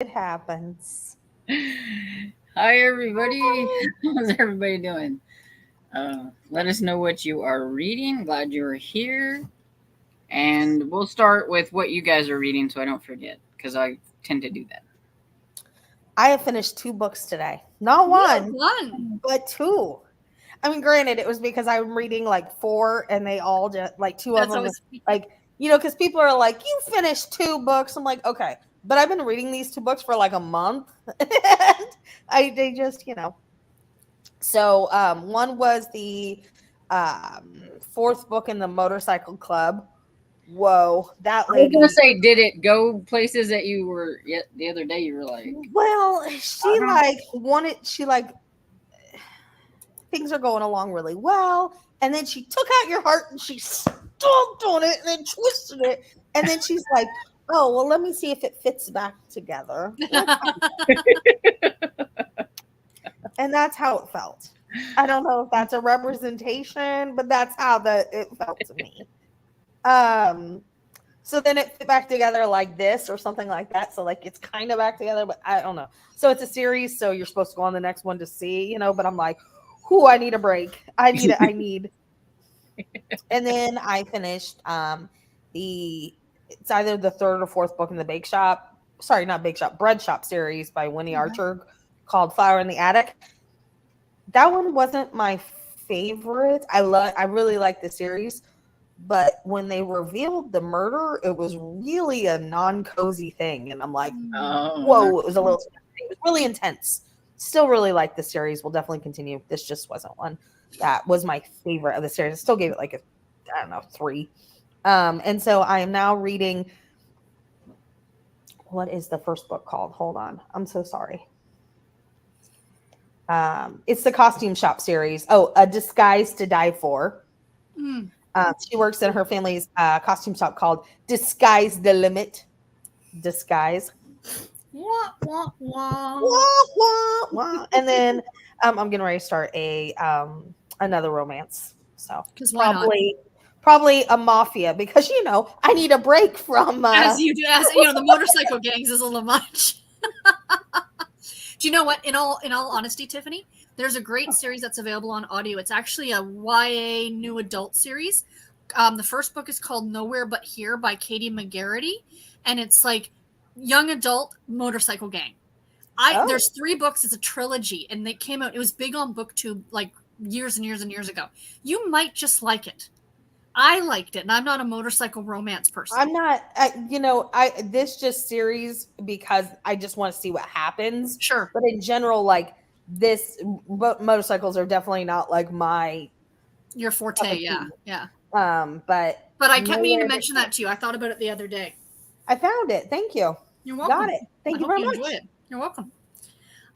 It happens. Hi, everybody. How's everybody doing? Let us know what you are reading. Glad you are here. And we'll start with what you guys are reading so I don't forget, because I tend to do that. I have finished 2 books today. Not Woo, one, fun. but two. I mean, granted, it was because I'm reading like four and they all just like two of That's them, always like, because people are like, you finished 2 books. I'm like, okay. But I've been reading these 2 books for like a month. And they just, So one was the fourth book in the motorcycle club. Whoa, that I was gonna lady. say, did it go places that you were the other day? You were like, Well, I don't. she like things are going along really well. And then she took out your heart and she stomped on it and then twisted it. And then she's like, oh, well, let me see if it fits back together. And that's how it felt. I don't know if that's a representation, but that's how it felt to me. Um, so then it fit back together like this or something like that. So like it's kind of back together, but I don't know. So it's a series, so you're supposed to go on the next one to see, but I'm like, whoo, I need a break. I need. And then I finished the it's either the third or fourth book in the bake shop. Sorry, not bake shop, bread shop series by Winnie Archer called Flower in the Attic. That one wasn't my favorite. I really like the series, but when they revealed the murder, it was really a non-cozy thing. And I'm like, Oh, whoa, it was really intense. Still really like the series. We'll definitely continue. This just wasn't one that was my favorite of the series. I still gave it like a, I don't know, 3. And so I am now reading, what is the first book called? Hold on. I'm so sorry. It's the Costume Shop series. Oh, A Disguise to Die For. Mm. She works in her family's costume shop called Disguise the Limit. Disguise. Wah, wah, wah. Wah, wah, wah. And then I'm getting ready to start another romance. So Because why not? probably a mafia because I need a break from As you do, the motorcycle gangs is a little much. Do you know what? In all honesty, Tiffany, there's a great series that's available on audio. It's actually a YA new adult series. The first book is called Nowhere But Here by Katie McGarity, and it's like young adult motorcycle gang. oh, There's 3 books. It's a trilogy, and they came out. It was big on BookTube like years and years and years ago. You might just like it. I liked it, and I'm not a motorcycle romance person. I'm not I this just series because I just want to see what happens. Sure, But in general, like this motorcycles are definitely not like my your cup forte, of yeah, tea. yeah. But But I kept meaning to nowhere but mention that to you. I thought about it the other day. I found it. Thank you. You're Got welcome. it. I Thank you hope very you enjoy much. it. You're welcome.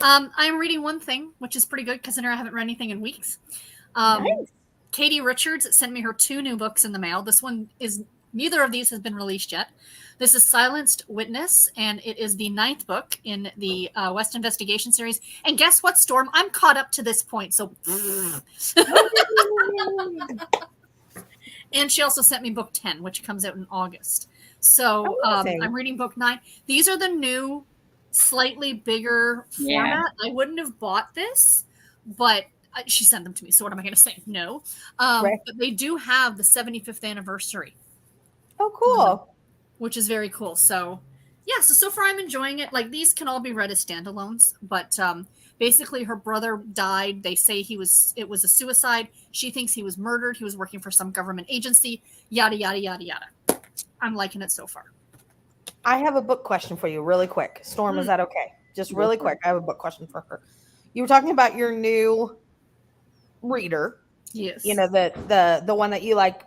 I'm reading one thing, which is pretty good considering I haven't read anything in weeks. Um, Nice. Katie Richards sent me her 2 new books in the mail. This one is neither of these has been released yet. This is Silenced Witness, and it is the 9th book in the West Investigation series. And guess what, Storm? I'm caught up to this point. So, and she also sent me book 10, which comes out in August. So Amazing. I'm reading book 9. These are the new, slightly bigger yeah. format. I wouldn't have bought this, but she sent them to me. So what am I going to say? No. Right. But they do have the 75th anniversary Oh, on them, cool. which is very cool. So yeah, so far I'm enjoying it. Like these can all be read as standalones, but basically her brother died. They say it was a suicide. She thinks he was murdered. He was working for some government agency. Yada yada yada yada. I'm liking it so far. I have a book question for you, really quick. Storm, is Mm, that okay? Just Go really for it. quick. I have a book question for her. You were talking about your new reader, yes. the one that you like,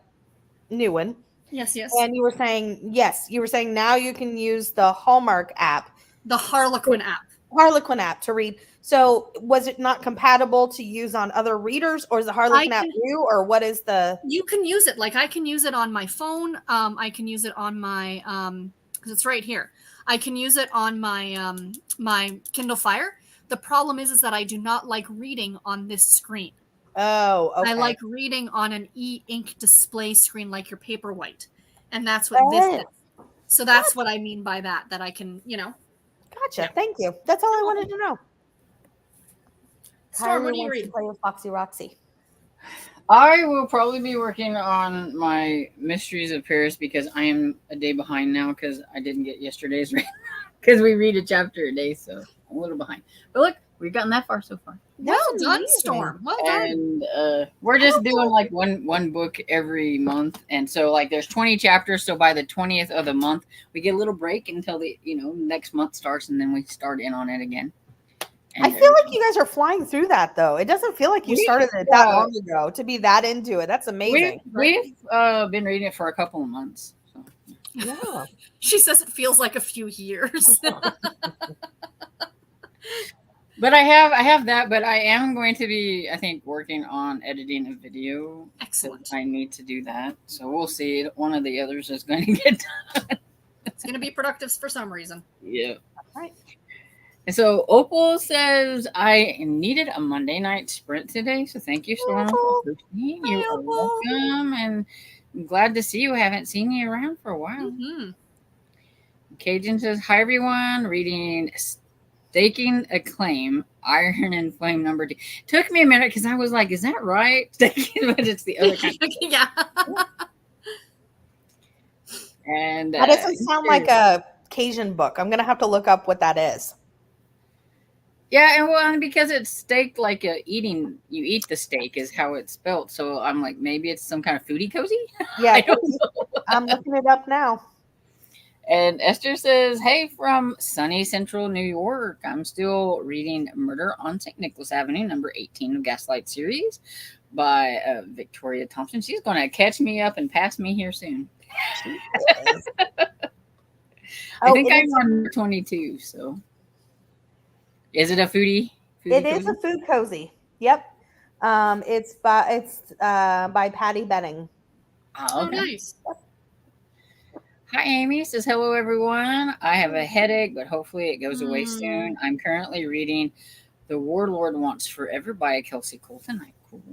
new one. Yes, yes. And you were saying, yes, you were saying now you can use the Hallmark app, The Harlequin app. Harlequin app to read. So was it not compatible to use on other readers, or is the I Harlequin app can new, or what is the? You can use it. Like I can use it on my phone. I can use it on my because it's right here. I can use it on my Kindle Fire. The problem is that I do not like reading on this screen. Oh, I okay. like reading on an e-ink display screen like your Paperwhite. And that's what this is. Oh, So that's what I mean by that I can. Gotcha. Thank you. That's all I wanted to know. Storm, what Kylie do you wants to read? play with Foxy Roxy. I will probably be working on my Mysteries of Paris because I am a day behind now because I didn't get yesterday's read because we read a chapter a day, so I'm a little behind. But look, we've gotten that far so far. Well That's done, amazing. Storm. Well done. And we're just doing like one book every month, and so like there's 20 chapters, so by the 20th of the month we get a little break until the next month starts, and then we start in on it again. I feel like you guys are flying through that though. It doesn't feel like you started it that long ago to be that into it. That's amazing. We've been reading it for a couple of months. So. Yeah. She says it feels like a few years. But I have that, but I am going to be, I think, working on editing a video. Excellent. I need to do that. So we'll see. One of the others is going to get done. It's going to be productive for some reason. Yeah. Right. And so Opal says, I needed a Monday night sprint today. So thank you, Storm, for hosting. You are welcome. And I'm glad to see you. I haven't seen you around for a while. Mm-hmm. Cajun says, hi, everyone. Reading Staking a Claim, Iron and Flame number 2. Took me a minute because I was like, is that right? But it's the other kind. Yeah. And That doesn't sound like a Cajun book. I'm going to have to look up what that is. Yeah, and well, because it's staked like you eat the steak is how it's spelled. So I'm like, maybe it's some kind of foodie cozy. Yeah, I'm looking it up now. And Esther says, hey, from sunny central New York, I'm still reading Murder on St. Nicholas Avenue, number 18 of Gaslight series by Victoria Thompson. She's going to catch me up and pass me here soon. I think I'm on number 22, so. Is it a foodie? It is a food cozy. Yep. It's by Patty Benning. Oh, okay. Nice. Hi, Amy. Says hello, everyone. I have a headache, but hopefully it goes away soon. I'm currently reading The Warlord Wants Forever by Kelsey Colton. Cool.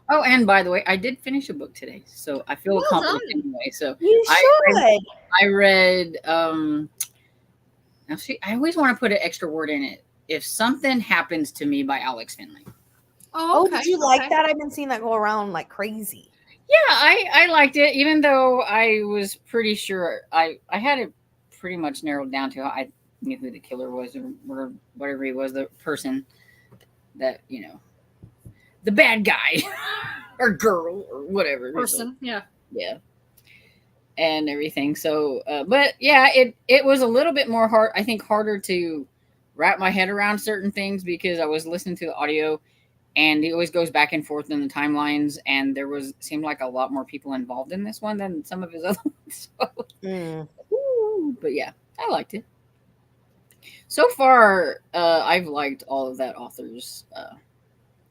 Oh, and by the way, I did finish a book today, so I feel accomplished anyway. So you should. I read. Now, see, I always want to put an extra word in it. If Something Happens to Me by Alex Finley. Oh, okay. Did you like that? I've been seeing that go around like crazy. Yeah, I liked it, even though I was pretty sure I had it pretty much narrowed down to I knew who the killer was or whatever he was, the person that, the bad guy or girl or whatever. Person, yeah. Yeah. And everything. So, but yeah, it was a little bit more hard, I think harder to wrap my head around certain things because I was listening to the audio and it always goes back and forth in the timelines. And seemed like a lot more people involved in this one than some of his other ones. So, but yeah, I liked it. So far, I've liked all of that author's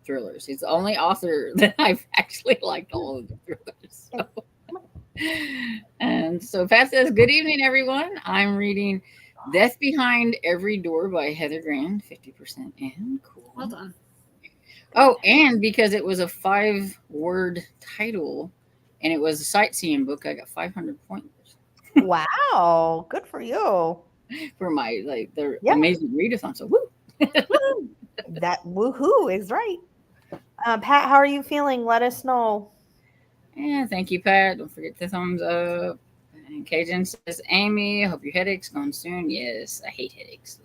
thrillers. He's the only author that I've actually liked all of the thrillers. So. And so Pat says, good evening, everyone. I'm reading Death Behind Every Door by Heather Grand, 50% in. Cool. Well done. Oh, and because it was a 5-word title and it was a sightseeing book, I got 500 points. Wow. Good for you. For my, their amazing readathon. So, woo. That woohoo is right. Pat, how are you feeling? Let us know. Yeah, thank you, Pat. Don't forget the thumbs up. And Cajun says, Amy, I hope your headache's gone soon. Yes, I hate headaches.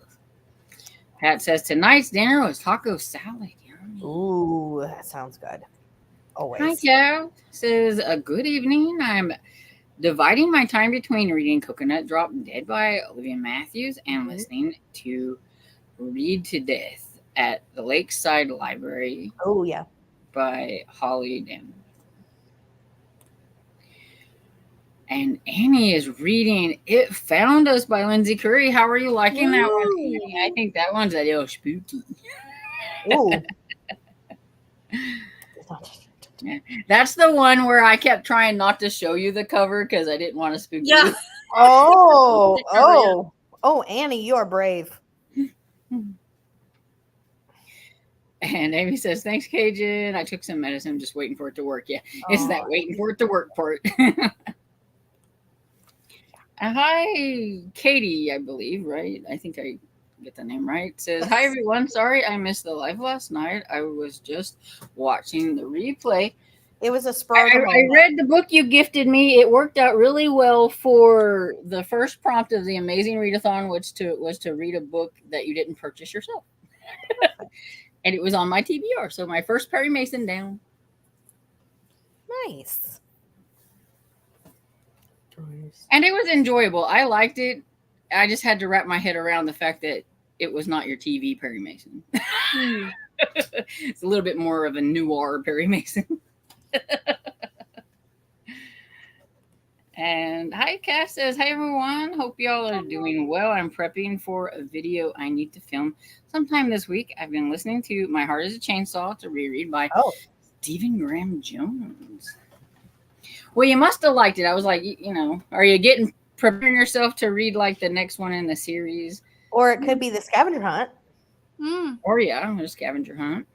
Pat says, tonight's dinner was taco salad. Yummy. Ooh, that sounds good. Always. Hi, Cal. Says, good evening. I'm dividing my time between reading Coconut Drop Dead by Olivia Matthews and listening to Read to Death at the Lakeside Library. Oh, yeah. By Holly Dim. And Annie is reading It Found Us by Lindsay Curry. How are you liking that one, Annie? I think that one's a little spooky. Ooh. Yeah. That's the one where I kept trying not to show you the cover because I didn't want to spook you. Oh, Annie, you are brave. And Amy says, thanks, Cajun. I took some medicine, just waiting for it to work. Yeah, it's that waiting for it to work part. Hi, Katie, I believe, right? I think I get the name right. Says, hi, everyone. Sorry I missed the live last night. I was just watching the replay. It was a spur of I the moment. read the book you gifted me. It worked out really well for the first prompt of the Amazing Readathon, which was to read a book that you didn't purchase yourself. And it was on my TBR. So my first Perry Mason down. Nice. And it was enjoyable. I liked it. I just had to wrap my head around the fact that it was not your TV Perry Mason. It's a little bit more of a noir Perry Mason. And hi, Cass says, hi, everyone. Hope y'all are doing well. I'm prepping for a video I need to film sometime this week. I've been listening to My Heart is a Chainsaw to reread by Stephen Graham Jones. Well, you must have liked it. I was like, are you preparing yourself to read like the next one in the series? Or it could be the scavenger hunt. Or a scavenger hunt.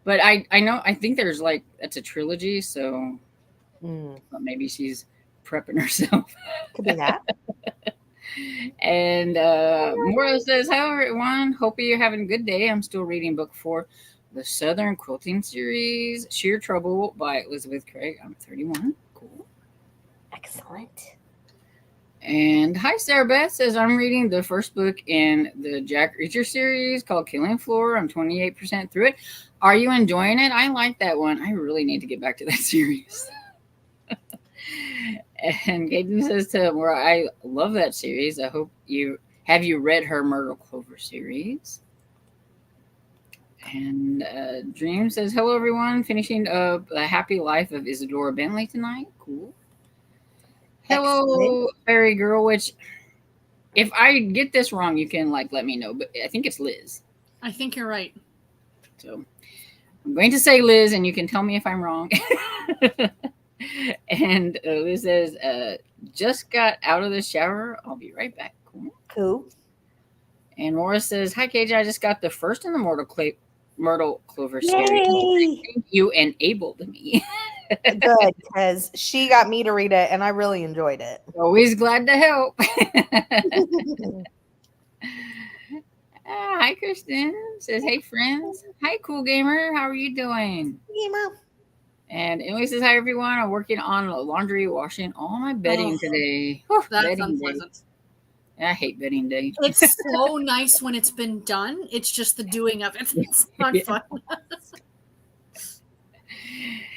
But I think there's like, it's a trilogy, so maybe she's prepping herself. Could be that. And Mora says, hi, everyone. Hope you're having a good day. I'm still reading book 4, the Southern Quilting series, Sheer Trouble by Elizabeth Craig. I'm 31. Cool. Excellent. And hi, Sarah Beth says, I'm reading the first book in the Jack Reacher series called Killing Floor. I'm 28% through it. Are you enjoying it? I like that one. I really need to get back to that series. And Gaten says to Mora, I love that series. I hope you read her Myrtle Clover series. And Dream says, hello, everyone. Finishing up The Happy Life of Isadora Bentley tonight. Cool. Hello, Fairy Girl, which if I get this wrong, you can let me know, but I think it's Liz. I think you're right. So I'm going to say Liz, and you can tell me if I'm wrong. And Liz says, just got out of the shower. I'll be right back. Cool. And Morris says, hi, KJ. I just got the first in the Myrtle Clover series. Yay! Thank you enabled me. Good, because she got me to read it, and I really enjoyed it. Always glad to help. Hi, Kristen. Says, hey, friends. Hi, Cool Gamer. How are you doing? Gamer. And Emily says, hi, everyone. I'm working on laundry, washing all my bedding today. Whew, That's bedding unpleasant. Day. I hate bedding day. It's so nice when it's been done. It's just the doing of it. It's not fun.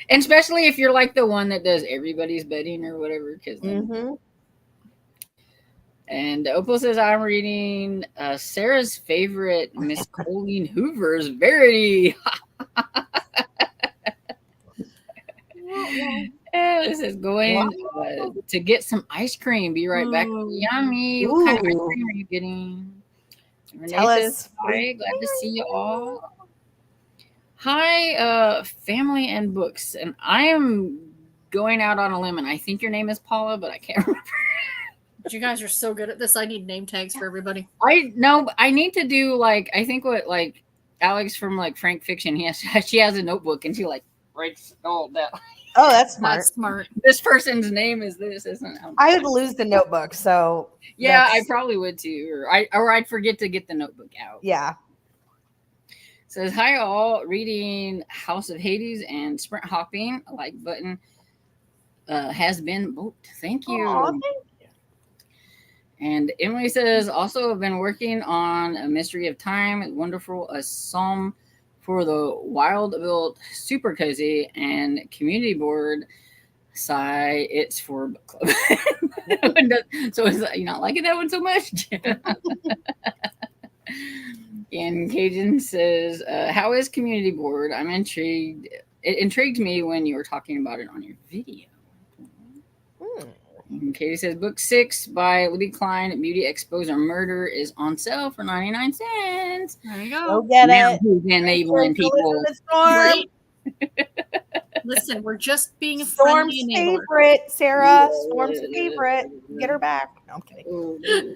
And especially if you're like the one that does everybody's bedding or whatever. And Opal says, I'm reading Sarah's favorite Miss Colleen Hoover's Verity. This is going to get some ice cream. Be right back. Yummy. What kind of ice cream are you getting? Tell us. Hi, glad to see you all. Hi, family and books. And I am going out on a limb, and I think your name is Paula, but I can't remember. But you guys are so good at this. I need name tags for everybody. I need to do I think what Alex from Frank Fiction, she has a notebook and she writes all that. Oh, that's smart. That's smart. This person's name is this, isn't it? I would lose the notebook, so yeah, I probably would too, or I'd forget to get the notebook out. Yeah. Says, hi all, reading House of Hades and Sprint Hopping. A like button has been booked. Thank you. Aw, thank you. And Emily says, also have been working on A Mystery of Time. Wonderful. A Psalm for the Wild Built Super Cozy and Community Board. Sigh, it's for book club. So is you not liking that one so much? And Cajun says, how is Community Board? I'm intrigued. It intrigued me when you were talking about it on your video. And Katie says, book 6 by Libby Klein, Beauty Expose or Murder, is on sale for 99 cents. There you go. Go get it. Who's enabling people? Storm. Listen, we're just being a Storm's friendly enabler. favorite, Sarah. Storm's favorite. Get her back. No, I'm kidding.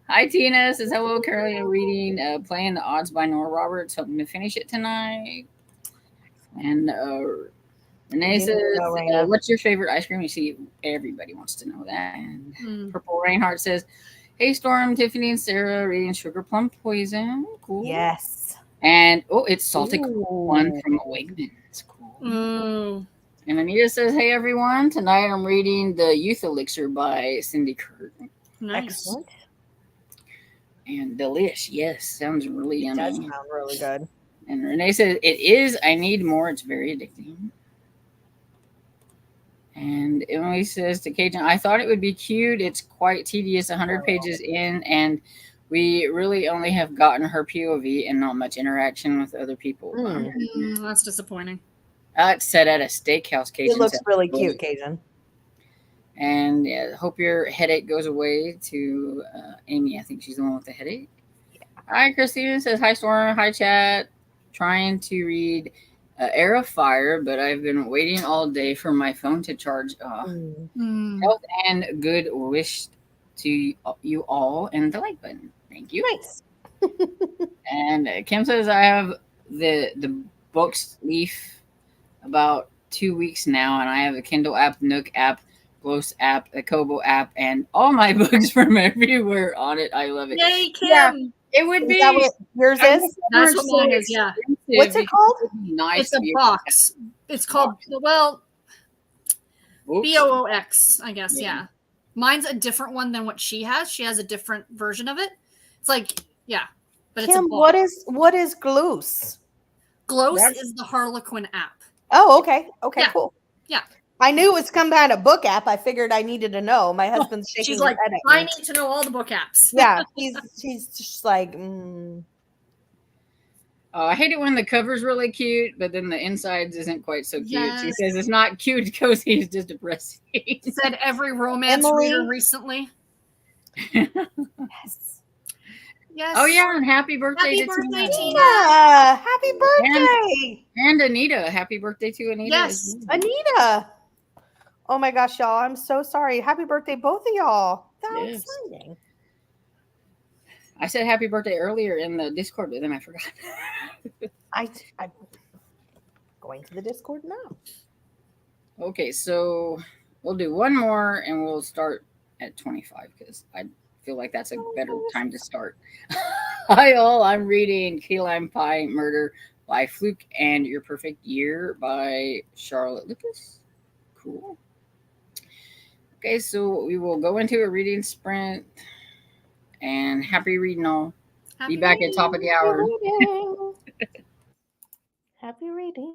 Hi, Tina. Says, hello, Carolina. Reading Playing the Odds by Nora Roberts. Hoping to finish it tonight. And Renee You says, know, Raina. what's your favorite ice cream? You see, everybody wants to know that. And Mm. Purple Reinhardt says, hey, Storm, Tiffany, and Sarah reading Sugar Plum Poison. Cool. Yes. And, it's Salted Ooh. One from Wegmans. Cool. Mm. And Anita says, hey, everyone. Tonight I'm reading The Youth Elixir by Cindy Kurt. Nice. Excellent. And delish. Yes, sounds really It does yummy. sound really good. And Renee says, it is. I need more. It's very addicting. And Emily says to Cajun, I thought it would be cute. It's quite tedious, 100 pages in, and we really only have gotten her POV and not much interaction with other people. That's disappointing. It's set at a steakhouse, Cajun. It looks said. really cute, Cajun. And hope your headache goes away to Amy. I think she's the one with the headache. Yeah. Hi, Christina says, hi, Storm. Hi, chat. Trying to read Air of Fire, but I've been waiting all day for my phone to charge. Health and good wish to you all, and the like button. Thank you. Nice. And Kim says, I have the books leaf about 2 weeks now, and I have a Kindle app, Nook app, Gloss app, a Kobo app, and all my books from everywhere on it. I love it. Yay, Kim! Yeah. It would Is be. that what yours is? That's what mine is, yeah. What's it called? Nice. It's a box. It's called, well, BOOX, I guess, yeah. Mine's a different one than what she has. She has a different version of it. It's like, yeah. But Kim, it's what is Gloose? Gloss is the Harlequin app. Oh, okay. Okay, Yeah. cool. Yeah. I knew it was some kind of book app. I figured I needed to know. My husband's shaking She's his like, head at I me. need to know all the book apps. Yeah, she's just like, I hate it when the cover's really cute, but then the insides isn't quite so cute. Yes. She says it's not cute, cozy, it's just depressing. Said every romance reader recently. Yes. Yes. Oh yeah, and happy birthday Happy to birthday, Tina. Tina. Happy birthday. And Anita. Happy birthday to Anita. Yes. Anita. Oh my gosh, y'all. I'm so sorry. Happy birthday, both of y'all. That's exciting. I said happy birthday earlier in the Discord, but then I forgot. I'm going to the Discord now. Okay, so we'll do one more and we'll start at 25 because I feel like that's a better time to start. Hi all, I'm reading Key Lime Pie Murder by Fluke and Your Perfect Year by Charlotte Lucas. Cool. Okay, so we will go into a reading sprint. And happy reading all. Be back at top of the hour. Happy reading.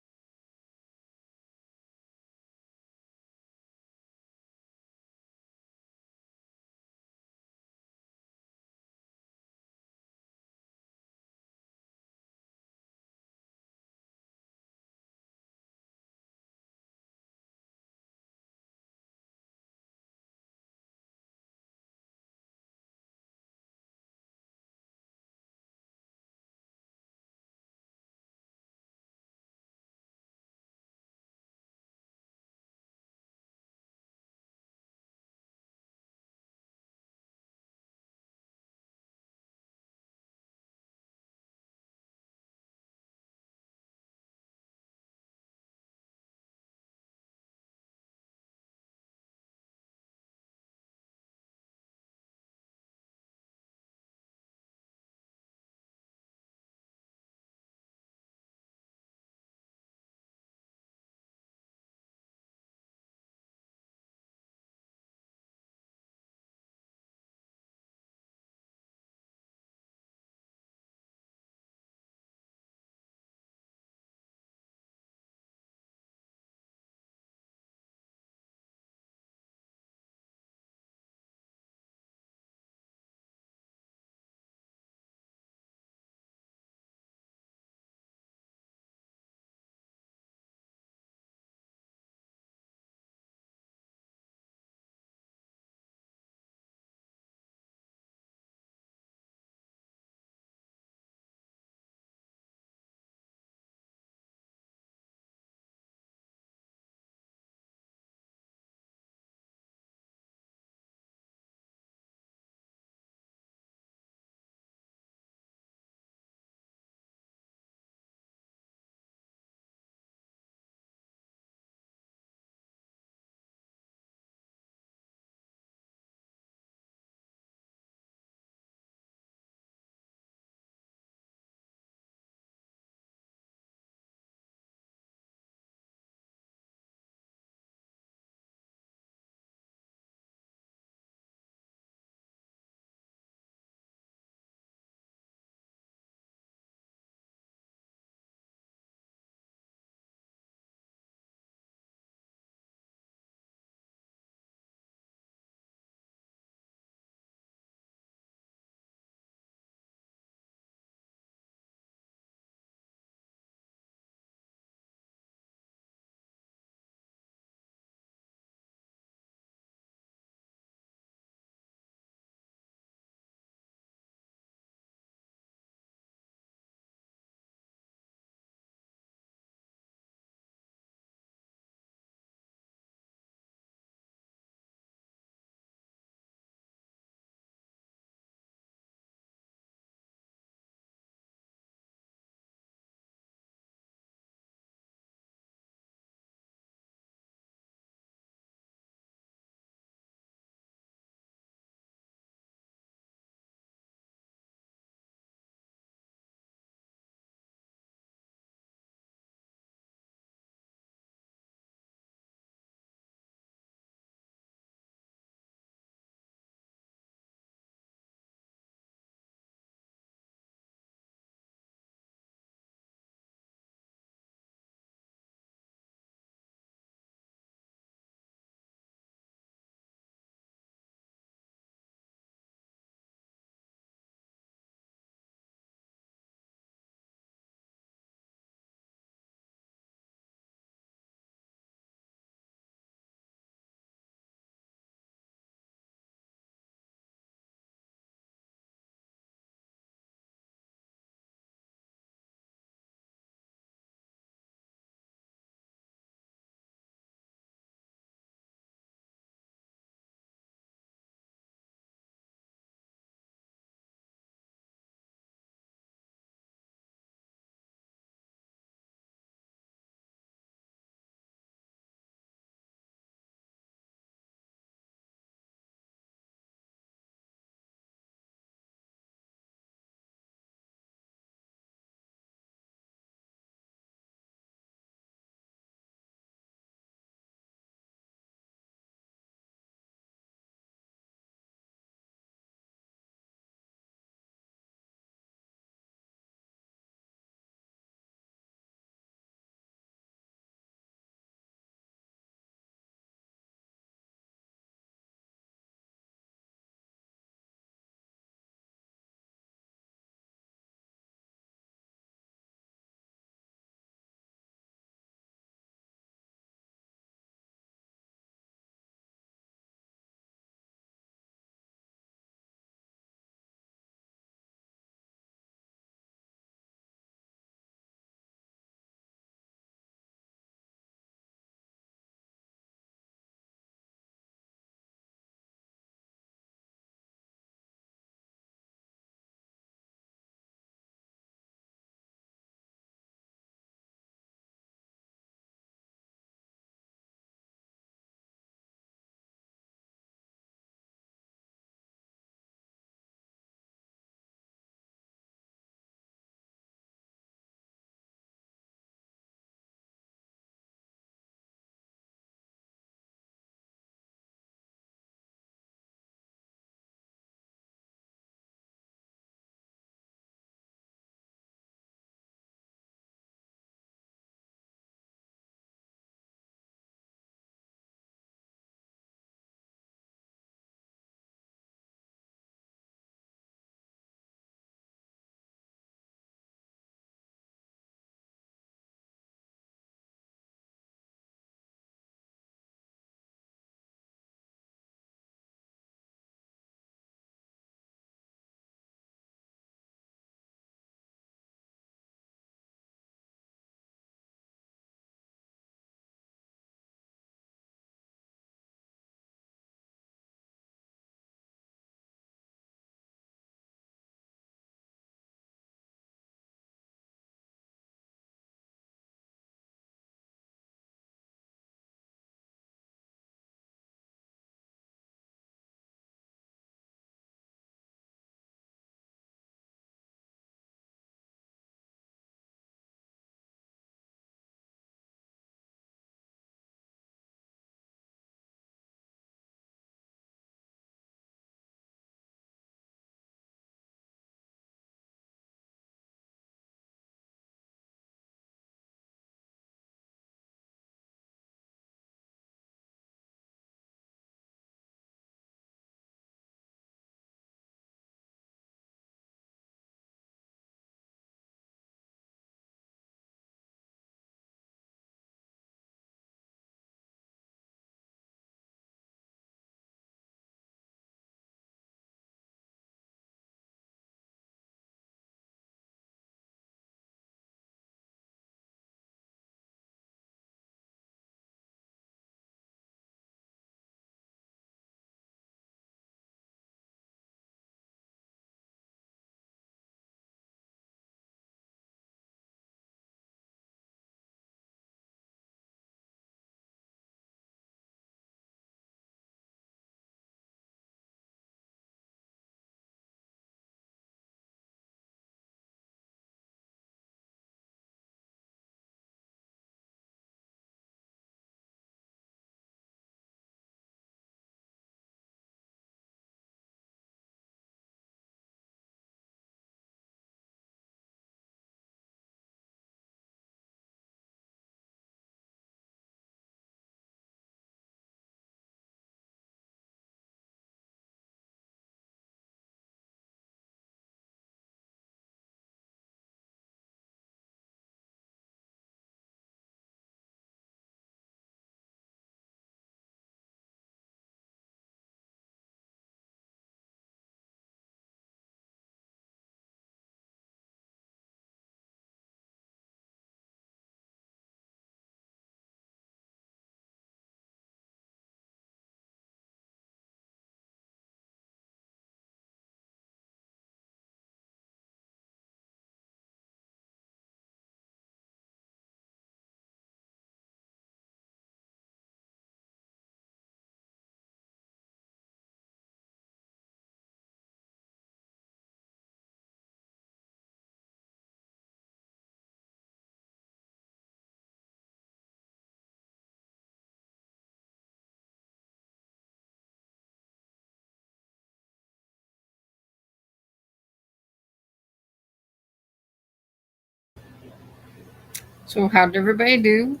So how did everybody do?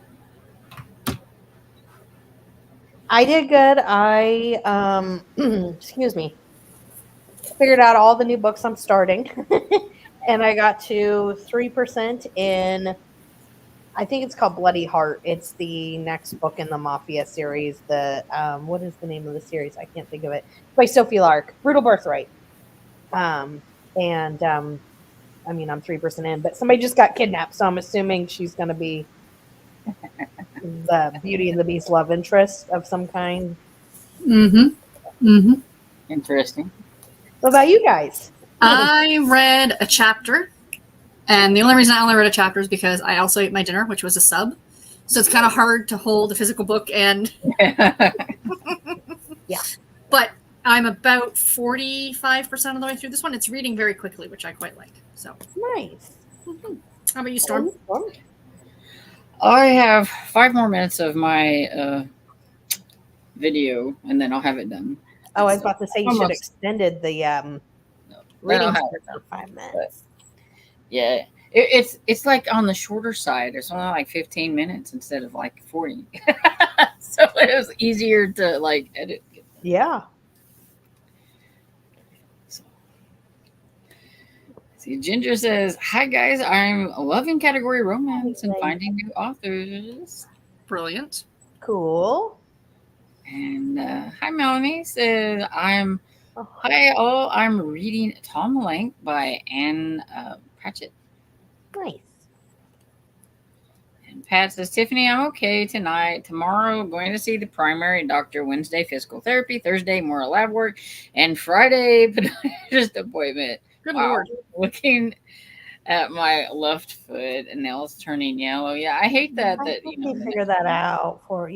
I did good. Excuse me, figured out all the new books I'm starting, and I got to 3% in. I think it's called Bloody Heart. It's the next book in the Mafia series. The what is the name of the series? I can't think of it. By Sophie Lark, Brutal Birthright. And I mean, I'm 3% in, but somebody just got kidnapped, so I'm assuming she's going to be the Beauty and the Beast love interest of some kind. Mm-hmm. Mm-hmm. Interesting. What about you guys? I read a chapter, and the only reason I only read a chapter is because I also ate my dinner, which was a sub. So it's kind of hard to hold a physical book and Yeah. But I'm about 45% of the way through this one. It's reading very quickly, which I quite like. So Nice. how about you, Storm? I have 5 more minutes of my video, and then I'll have it done. Oh, I was about to say you should have Almost. extended the No, reading I'll have for it. 5 minutes. Yeah, it's like on the shorter side. It's only like 15 minutes instead of like 40. So it was easier to like edit. Yeah. So. See, Ginger says, "Hi guys, I'm loving category romance and finding new authors." Brilliant. Cool. And hi, Melanie says, "I'm Oh, hi all. I'm reading Tom Lank by Anne Pratchett." nice. And Pat says, "Tiffany, I'm okay tonight. Tomorrow, going to see the primary doctor. Wednesday, physical therapy. Thursday, more lab work. And Friday, podiatrist appointment." Good Wow. Lord. Looking at my left foot and nails turning yellow. Yeah, I hate that. I That hope you know. they figure that out for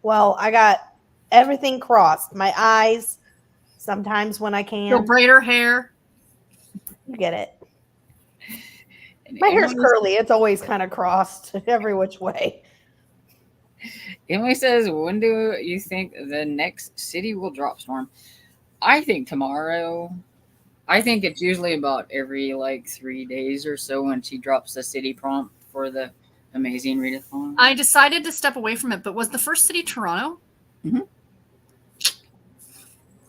Well, I got everything crossed. My eyes. Sometimes when I Your can, braider hair. you get it. My hair's curly. It's always kind of crossed every which way. Emily says, "When do you think the next city will drop, Storm?" I think tomorrow. I think it's usually about every like 3 days or so when she drops the city prompt for the amazing readathon. I decided to step away from it, but was the first city Toronto? Mhm.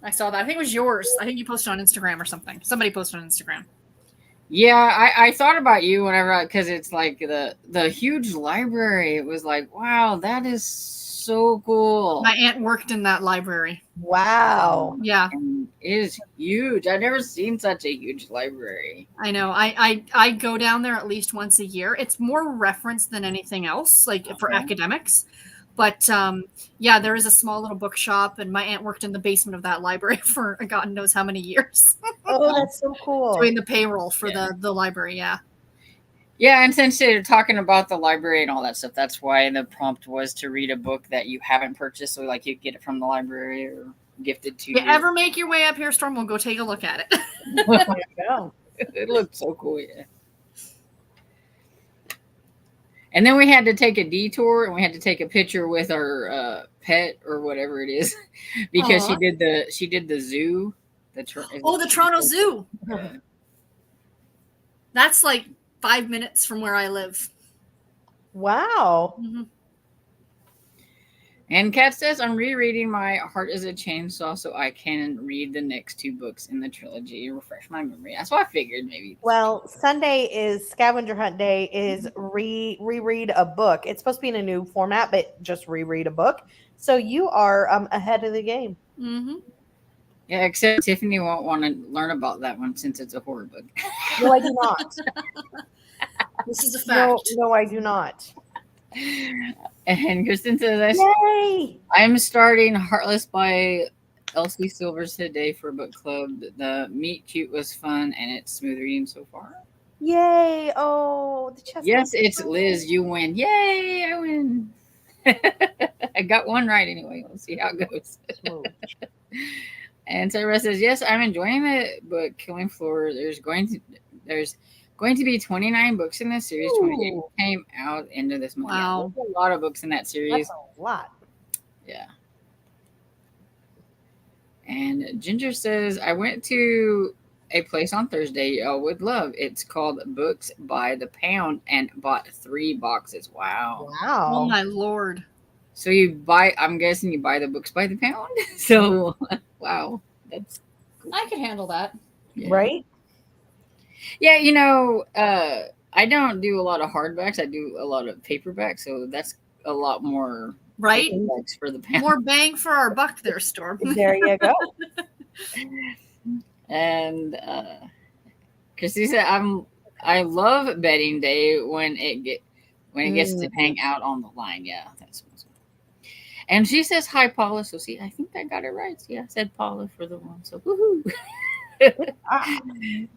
I saw that. I think it was yours. I think you posted on Instagram or something. Somebody posted on Instagram. Yeah, I thought about you whenever, because it's like the huge library. It was like, wow, that is so cool. My aunt worked in that library. Wow. Yeah, And it is huge. I've never seen such a huge library. I know. I go down there at least once a year. It's more reference than anything else, like for Okay. academics. But yeah, there is a small little bookshop, and my aunt worked in the basement of that library for God knows how many years, Oh, that's so cool. doing the payroll for the library. Yeah. Yeah, and since they're talking about the library and all that stuff, that's why the prompt was to read a book that you haven't purchased, so like you get it from the library or gifted to If you ever make your way up here, Storm, we'll go take a look at it. There you go. It looked so cool, yeah. And then we had to take a detour, and we had to take a picture with our pet or whatever it is, because Aw. she did the zoo. The Toronto Zoo. Yeah. That's like 5 minutes from where I live. Wow. Mm-hmm. And Kat says, "I'm rereading My Heart is a Chainsaw so I can read the next 2 books in the trilogy, refresh my memory." That's what I figured, maybe. Well, Sunday is scavenger hunt day. Is reread a book. It's supposed to be in a new format, but just reread a book. So you are ahead of the game. Mm-hmm. Yeah, except Tiffany won't want to learn about that one since it's a horror book. No, I do not. This is a fact. No, I do not. And Kristen says, Yay! "I'm starting Heartless by Elsie Silvers today for book club. The meet cute was fun, and it's smooth reading so far." Yay! Oh, the chest. Yes, it's Liz. You win. Yay, I win. I got one right anyway. We'll see how it goes. And Sarah says, "Yes, I'm enjoying the book Killing Floor. There's going to be 29 books in this series. 28 came out into this month. Wow. Yeah, there's a lot of books in that series. That's a lot. Yeah." And Ginger says, "I went to a place on Thursday y'all would love. It's called Books by the Pound and bought 3 boxes. Wow. Oh Wow. my lord. So you buy, I'm guessing you buy the books by the pound. So, wow. That's cool. I could handle that. Yeah. Right? Yeah, I don't do a lot of hardbacks. I do a lot of paperbacks. So that's a lot more Right? paperbacks for the pound. More bang for our buck there, Storm. There you go. And Christy said, I love betting day when it gets to hang out on the line. Yeah, that's awesome. And she says hi, Paula. So see, I think I got it right. See, I said Paula for the one. So woohoo.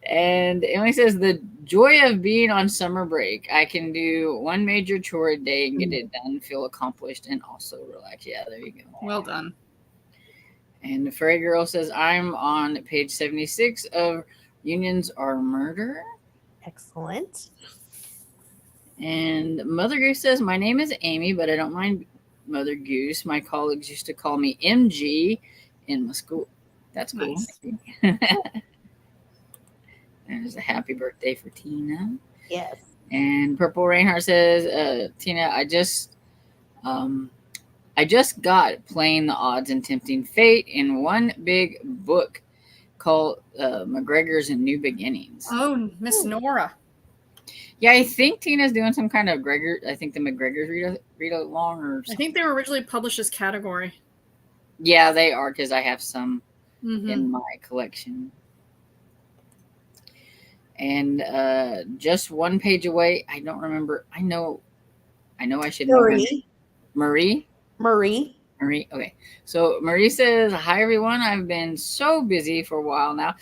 And Emily says the joy of being on summer break. I can do one major chore a day and get it done, feel accomplished, and also relax. Yeah, there you go. Well done. And the Fairy Girl says I'm on page 76 of Unions Are Murder. Excellent. And Mother Goose says my name is Amy, but I don't mind Mother Goose. My colleagues used to call me MG in my school. That's cool. Nice. There's a happy birthday for Tina. Yes. And Purple Reinhardt says, Tina, I just got Playing the Odds and Tempting Fate in one big book called McGregor's and New Beginnings. Oh, Miss Nora. Yeah, I think Tina's doing some kind of Gregor. I think the McGregors read along or something. I think they were originally published as category. Yeah, they are, because I have some Mm-hmm. in my collection. And just one page away, I don't remember. I know I should know. Marie. Okay. So Marie says, hi everyone. I've been so busy for a while now.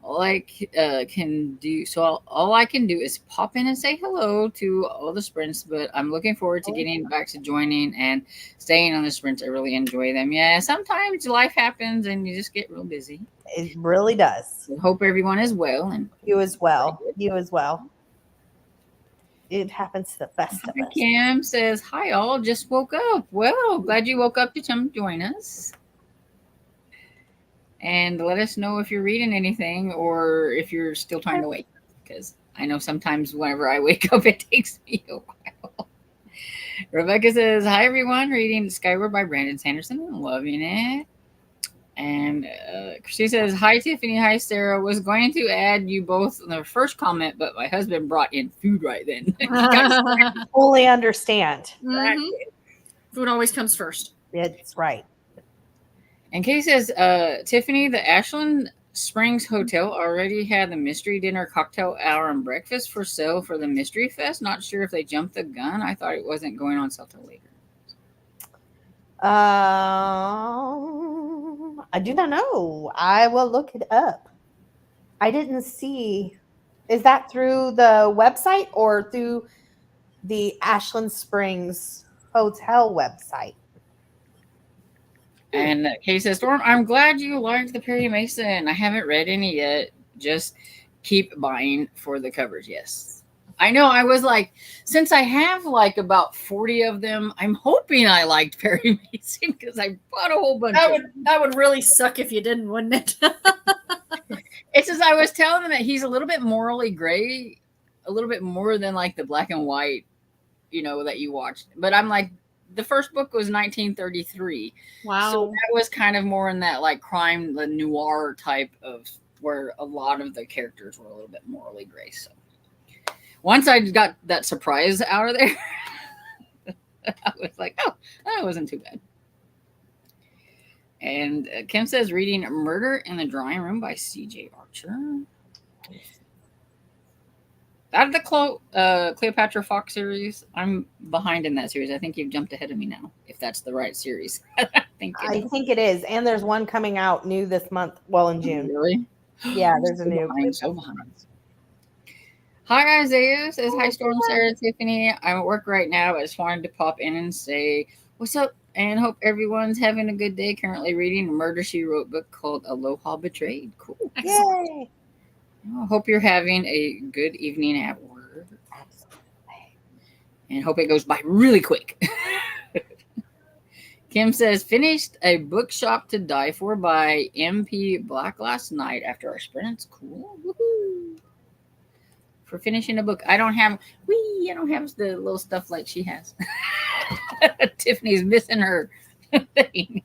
All I can do is pop in and say hello to all the sprints, but I'm looking forward to getting back to joining and staying on the sprints. I really enjoy them. Yeah, sometimes life happens and you just get real busy. It really does. I hope everyone is well. And You as well. It happens to the best of us. Cam says, hi all, just woke up. Well, glad you woke up to come join us. And let us know if you're reading anything or if you're still trying to wake up, because I know sometimes whenever I wake up, it takes me a while. Rebecca says, hi, everyone. Reading Skyward by Brandon Sanderson. I'm loving it. And she says, hi, Tiffany. Hi, Sarah. Was going to add you both in the first comment, but my husband brought in food right then. Fully understand. Mm-hmm. Food always comes first. It's right. And Kay says, Tiffany, the Ashland Springs Hotel already had the mystery dinner, cocktail hour, and breakfast for sale for the Mystery Fest. Not sure if they jumped the gun. I thought it wasn't going on sale till later. I do not know. I will look it up. I didn't see. Is that through the website or through the Ashland Springs Hotel website? And Kay says, Storm, I'm glad you liked the Perry Mason. I haven't read any yet. Just keep buying for the covers. Yes. I know. I was like, since I have like about 40 of them, I'm hoping I liked Perry Mason because I bought a whole bunch. That would really suck if you didn't, wouldn't it? It's as I was telling them that he's a little bit morally gray, a little bit more than like the black and white, that you watched. But I'm like, the first book was 1933. Wow. So that was kind of more in that like crime, the noir type of where a lot of the characters were a little bit morally gray. So once I got that surprise out of there, I was like, oh, that wasn't too bad. And Kim says, reading Murder in the Drawing Room by C.J. Archer. Out of the Cleopatra Fox series, I'm behind in that series. I think you've jumped ahead of me now, if that's the right series. I think it is. And there's one coming out new this month. Well, in June. Really? Yeah, there's a new. So behind. Hi, Isaiah. Says, hi, Storm, Sarah, Tiffany. I'm at work right now. I just wanted to pop in and say, what's up? And hope everyone's having a good day. Currently reading a Murder, She Wrote book called Aloha Betrayed. Cool. Yay. I hope you're having a good evening at work. Absolutely. And hope it goes by really quick. Kim says, finished A Bookshop to Die For by MP Black last night after our sprints. Cool. Woohoo. For finishing a book. I don't have the little stuff like she has. Tiffany's missing her thing.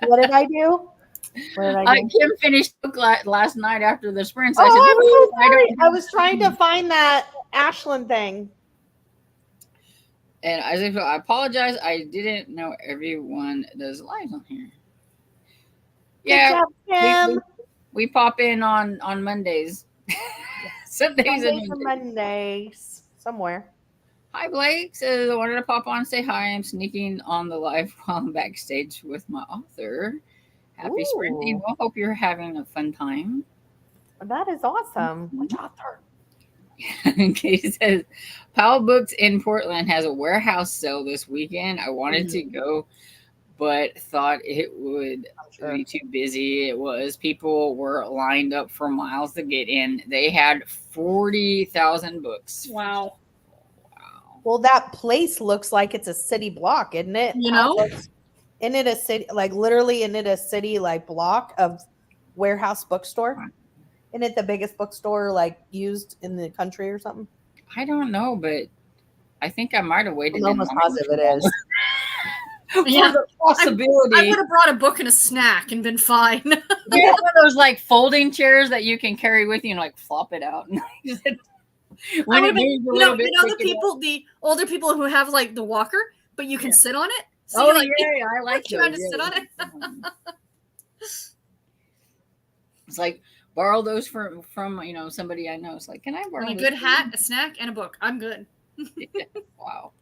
What did I do? Kim finished book last night after the sprints. Oh, I said, I'm so sorry. I I was trying to find that Ashland thing. And I apologize. I didn't know everyone does lives on here. Good job, Kim. We pop in on Mondays. Sundays and Mondays. Somewhere. Hi, Blake says, I wanted to pop on and say hi. I'm sneaking on the live while I'm backstage with my author. Happy sprinting. Well, hope you're having a fun time. That is awesome. Which author? Katie says, Powell Books in Portland has a warehouse sale this weekend. I wanted to go, but thought it would be too busy. It was. People were lined up for miles to get in. They had 40,000 books. Wow. Well, that place looks like it's a city block, isn't it? You know? Isn't it a city, like literally, isn't it a city like block of warehouse bookstore? Isn't it the biggest bookstore like used in the country or something? I don't know, but I think I might have waited. I'm almost positive it is. Yeah, the possibility. I would have brought a book and a snack and been fine. Yeah, one of those like folding chairs that you can carry with you and like flop it out. When it moves a little bit, the older people who have like the walker, but you can sit on it. So I like trying to sit on it. It's like borrow those from somebody I know. It's like, can I borrow a good hat, a snack, and a book? I'm good. Wow.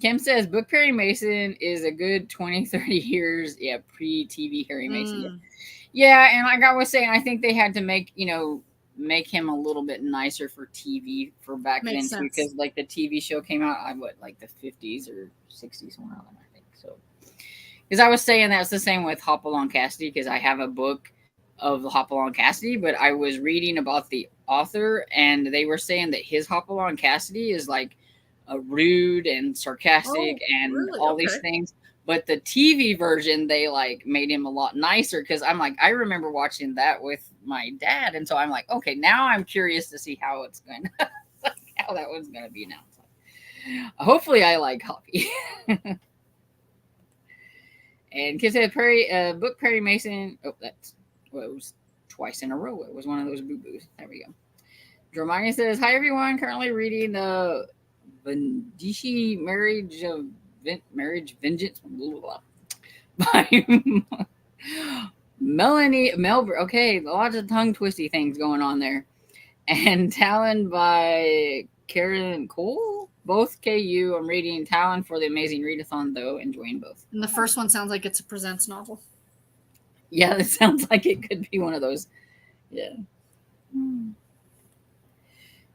Kim says book Perry Mason is a good 20, 30 years, pre-TV Harry Mason. Yeah, and like I was saying, I think they had to make him a little bit nicer for TV for back then too, because like the TV show came out like the 50s or 60s, somewhere around there, I think. So, because I was saying that's the same with Hopalong Cassidy, because I have a book of Hopalong Cassidy, but I was reading about the author, and they were saying that his Hopalong Cassidy is like a rude and sarcastic all these things. But the TV version, they like made him a lot nicer, because I'm like, I remember watching that with my dad, and so I'm like, okay, now I'm curious to see how it's going, how that one's going to be now. So, hopefully, I like Hoppy. And kids said book Perry Mason. Oh, it was twice in a row. It was one of those boo boos. There we go. Dramani says, hi everyone. Currently reading the Vendishi Marriage Vengeance, blah, blah, blah, by Melanie Melbourne. Okay, lots of tongue twisty things going on there. And Talon by Karen Cole, both KU. I'm reading Talon for the Amazing Readathon, though, enjoying both. And the first one sounds like it's a Presents novel. Yeah, it sounds like it could be one of those. Yeah.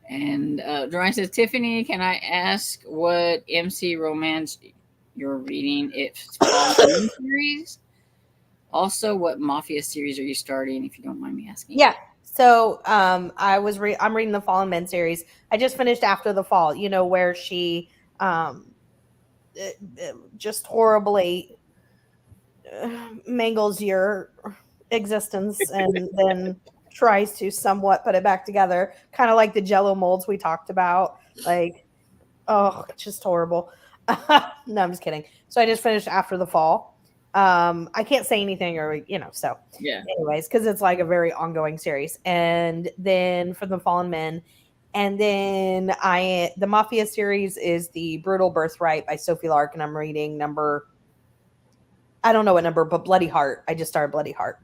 And Dorian says, Tiffany, can I ask what MC romance you're reading? It's Fallen series. Also, what Mafia series are you starting, if you don't mind me asking? Yeah. So I'm reading the Fallen Men series. I just finished After the Fall, where she just horribly mangles your existence and then tries to somewhat put it back together, kind of like the Jello molds we talked about. Like, oh, it's just horrible. No, I'm just kidding. So I just finished After the Fall. I can't say anything so yeah. Anyways, because it's like a very ongoing series. And then for the Fallen Men, and then the Mafia series is the Brutal Birthright by Sophie Lark, and I'm reading I don't know what number, but Bloody Heart. I just started Bloody Heart.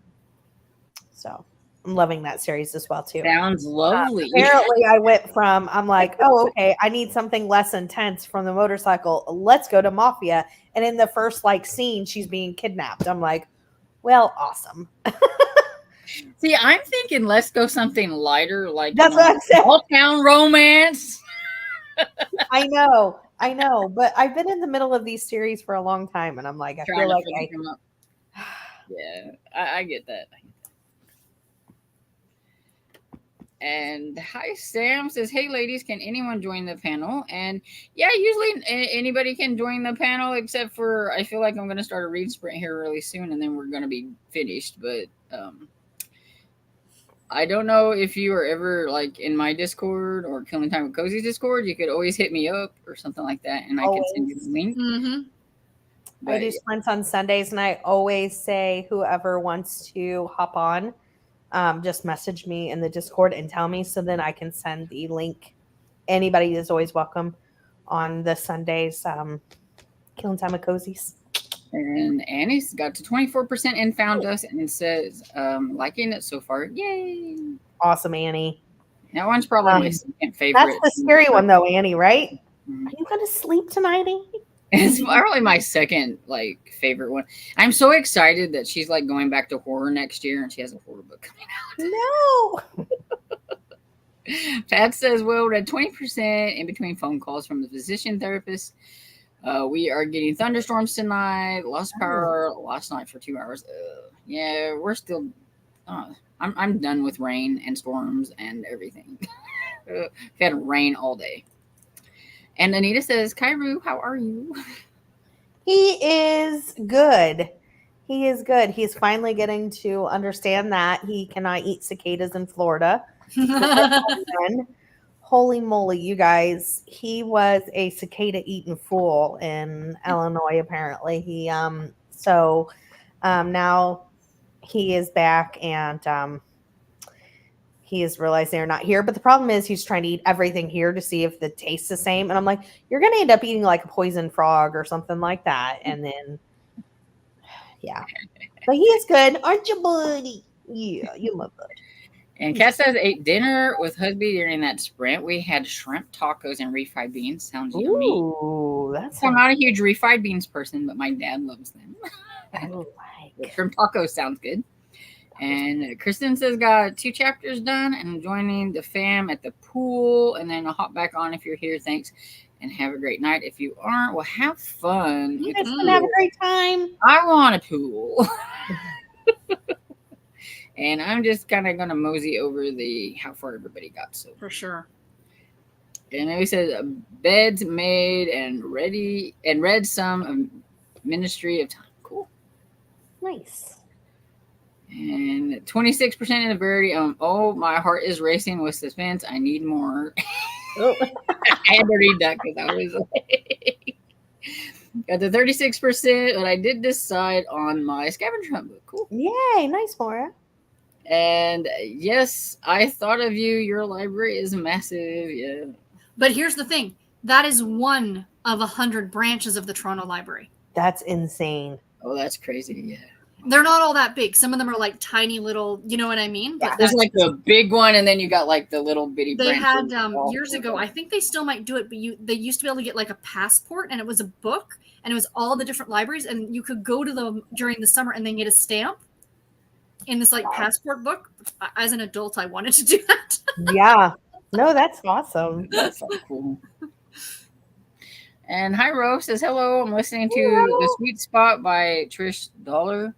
So I'm loving that series as well, too. Sounds lovely. Apparently, I went from, I'm like, oh, okay, I need something less intense from the motorcycle. Let's go to Mafia. And in the first, scene, she's being kidnapped. I'm like, well, awesome. See, I'm thinking let's go something lighter, like that's what I'm saying. All Town Romance. I know. But I've been in the middle of these series for a long time, and I'm like, I feel like yeah, I get that. And hi, Sam says, "Hey, ladies, can anyone join the panel?" And yeah, usually anybody can join the panel, except for I feel like I'm going to start a read sprint here really soon, and then we're going to be finished. But I don't know if you are ever like in my Discord or Killing Time with Cozy's Discord. You could always hit me up or something like that, and I can send you the link. Mm-hmm. But, I do sprints on Sundays, and I always say whoever wants to hop on, just message me in the Discord and tell me, so then I can send the link. Anybody is always welcome on the Sundays. Killing Time with Cozy's. And Annie's got to 24% and found us and says, liking it so far. Yay! Awesome, Annie. That one's probably my second favorite. That's the scary one, though, Annie, right? Mm-hmm. Are you going to sleep tonight, Annie? It's probably my second like favorite one. I'm so excited that she's like going back to horror next year, and she has a horror book coming out. No. Pat says, "Well, read 20% in between phone calls from the physician therapist. We are getting thunderstorms tonight. Lost power last night for 2 hours. Yeah, we're still. I'm done with rain and storms and everything. We've had rain all day." And Anita says, "Kairu, how are you?" He is good. He is good. He's finally getting to understand that he cannot eat cicadas in Florida. Holy moly, you guys. He was a cicada eating fool in Illinois, apparently. Now he is back, and he has realized they're not here. But the problem is he's trying to eat everything here to see if the taste's the same. And I'm like, you're going to end up eating like a poison frog or something like that. And then, yeah. But he is good. Aren't you, buddy? Yeah, you love that. And Kat says, "Ate dinner with husband during that sprint. We had shrimp tacos and refried beans. Sounds yummy." Ooh, that's I'm not a huge refried beans person, but my dad loves them. Shrimp tacos sounds good. And Kristen says, "Got 2 chapters done and joining the fam at the pool. And then I'll hop back on if you're here. Thanks. And have a great night. If you aren't, well, have fun. You guys can have a great time. I want a pool." And I'm just kind of going to mosey over how far everybody got. So For sure. And he says, "Beds made and ready, and read some of Ministry of Time." Cool. Nice. And 26% in the Verity. Oh, my heart is racing with suspense. I need more. Oh. I had to read that because I was like, got the 36%, but I did decide on my scavenger hunt book. Cool. Yay, nice, Maura. And yes, I thought of you. Your library is massive. Yeah. But here's the thing. That is one of 100 branches of the Toronto Library. That's insane. Oh, that's crazy. Yeah. They're not all that big. Some of them are like tiny little, you know what I mean? Yeah, there's like the big one, and then you got like the little bitty. They had years ago. I think they still might do it, but they used to be able to get like a passport, and it was a book, and it was all the different libraries, and you could go to them during the summer and then get a stamp in this like passport book. As an adult, I wanted to do that. Yeah. No, that's awesome. That's so cool. And hi, Rose says, "Hello, I'm listening to The Sweet Spot by Trish Dollar.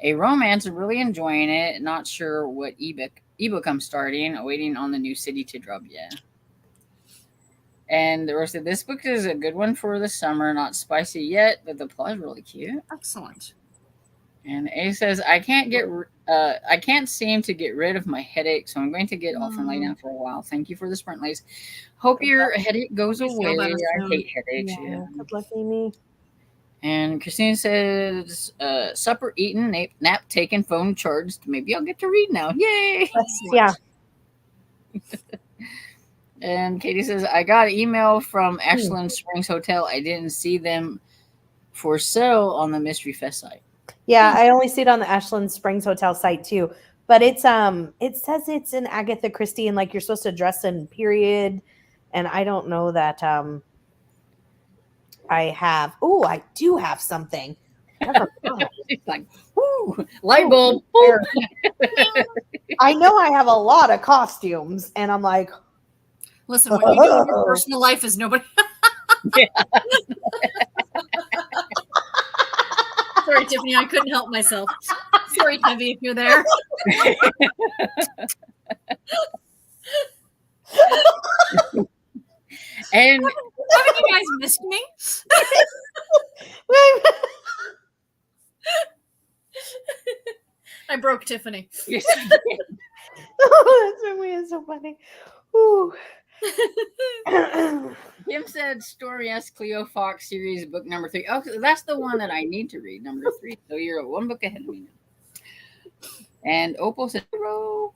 A romance, really enjoying it. Not sure what ebook I'm starting. Waiting on the new city to drop. Yeah." And Rose said, "This book is a good one for the summer. Not spicy yet, but the plot is really cute." Excellent. And A says, I can't seem to get rid of my headache, so I'm going to get off and lay down for a while. Thank you for the sprint, ladies. Hope your headache goes away. I hate headaches. Yeah. Good luck, Amy. And Christine says, supper eaten, nap taken, phone charged. Maybe I'll get to read now. Yay! Yeah. And Katie says, I got an email from Ashland Springs Hotel. I didn't see them for sale on the Mystery Fest site. Yeah, I only see it on the Ashland Springs Hotel site too. But it's it says it's in Agatha Christie and like you're supposed to dress in period. And I don't know that I do have something. She's like, ooh, light bulb. I know I have a lot of costumes, and I'm like, listen, what you do in your personal life is nobody. Yeah. Sorry, Tiffany, I couldn't help myself. Sorry, Tiffany, if you're there. And Haven't you guys missed me? I broke Tiffany. yes, Oh, that's really is so funny. Ooh. Kim said Story S. Cleo Fox series book number 3. Oh, so that's the one that I need to read, number 3. So you're one book ahead of me now. And Opal said, "Hello."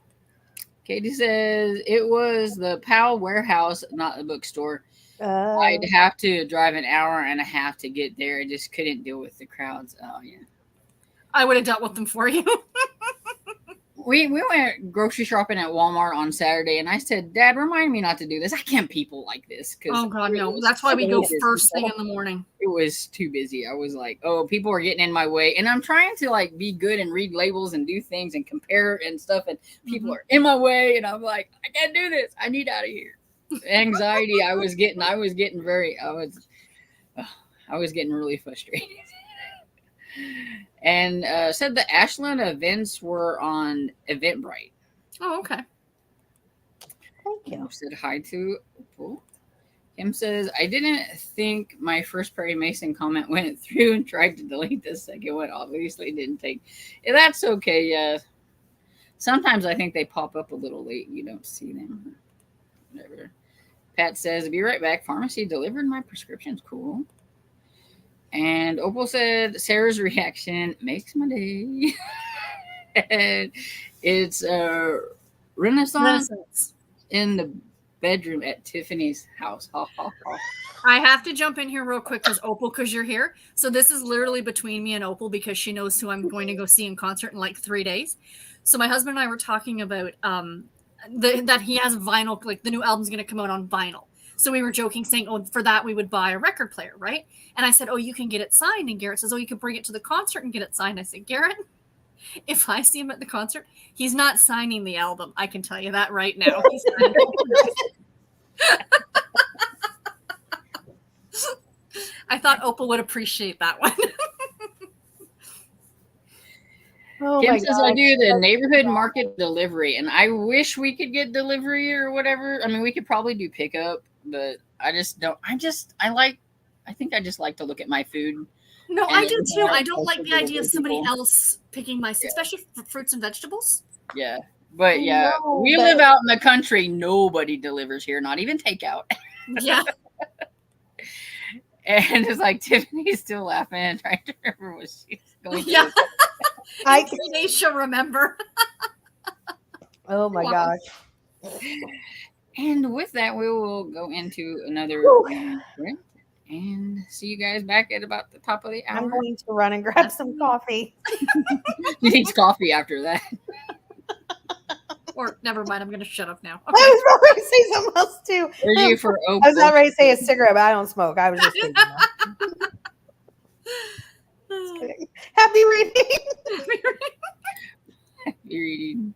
Katie says it was the Powell Warehouse, not the bookstore. I'd have to drive an hour and a half to get there. I just couldn't deal with the crowds. Oh yeah. I would have dealt with them for you. We went grocery shopping at Walmart on Saturday, and I said, "Dad, remind me not to do this. I can't people like this." Oh God, no! That's why we go first thing in the morning. It was too busy. I was like, "Oh, people are getting in my way," and I'm trying to like be good and read labels and do things and compare and stuff, and people are in my way, and I'm like, "I can't do this. I need out of here." Anxiety. I was getting really frustrated. And said the Ashland events were on Eventbrite. Oh, okay. Thank you. Said hi to Opal. Kim says, I didn't think my first Perry Mason comment went through and tried to delete the second one. Obviously didn't take. Yeah, that's okay. Yeah. Sometimes I think they pop up a little late. You don't see them. Whatever. Pat says, be right back. Pharmacy delivered my prescriptions. Cool. And Opal said, Sarah's reaction makes my day. And it's Renaissance in the bedroom at Tiffany's house. Ha, ha, ha. I have to jump in here real quick because you're here. So this is literally between me and Opal because she knows who I'm going to go see in concert in like 3 days. So my husband and I were talking about that he has vinyl, like the new album's going to come out on vinyl. So we were joking, saying, oh, for that we would buy a record player, right? And I said, oh, you can get it signed. And Garrett says, oh, you can bring it to the concert and get it signed. I said, Garrett, if I see him at the concert, he's not signing the album. I can tell you that right now. He's signing I thought Opal would appreciate that one. Kim says I do the neighborhood market delivery, and I wish we could get delivery or whatever. I mean, we could probably do pickup, but I just don't. I think I just like to look at my food. No, I do too. I don't like the idea of somebody else picking my, especially for fruits and vegetables. Yeah, but we live out in the country. Nobody delivers here, not even takeout. Yeah. And it's like Tiffany's still laughing and trying to remember what she's going to Yeah. I she'll remember. Oh my gosh. And with that, we will go into another sprint and see you guys back at about the top of the hour. I'm going to run and grab some coffee. He needs coffee after that. Or never mind, I'm going to shut up now. Okay. I was about to say something else too. Are you for Opal? I was not ready to say a cigarette, but I don't smoke. I was just thinking that. Happy reading. Happy reading.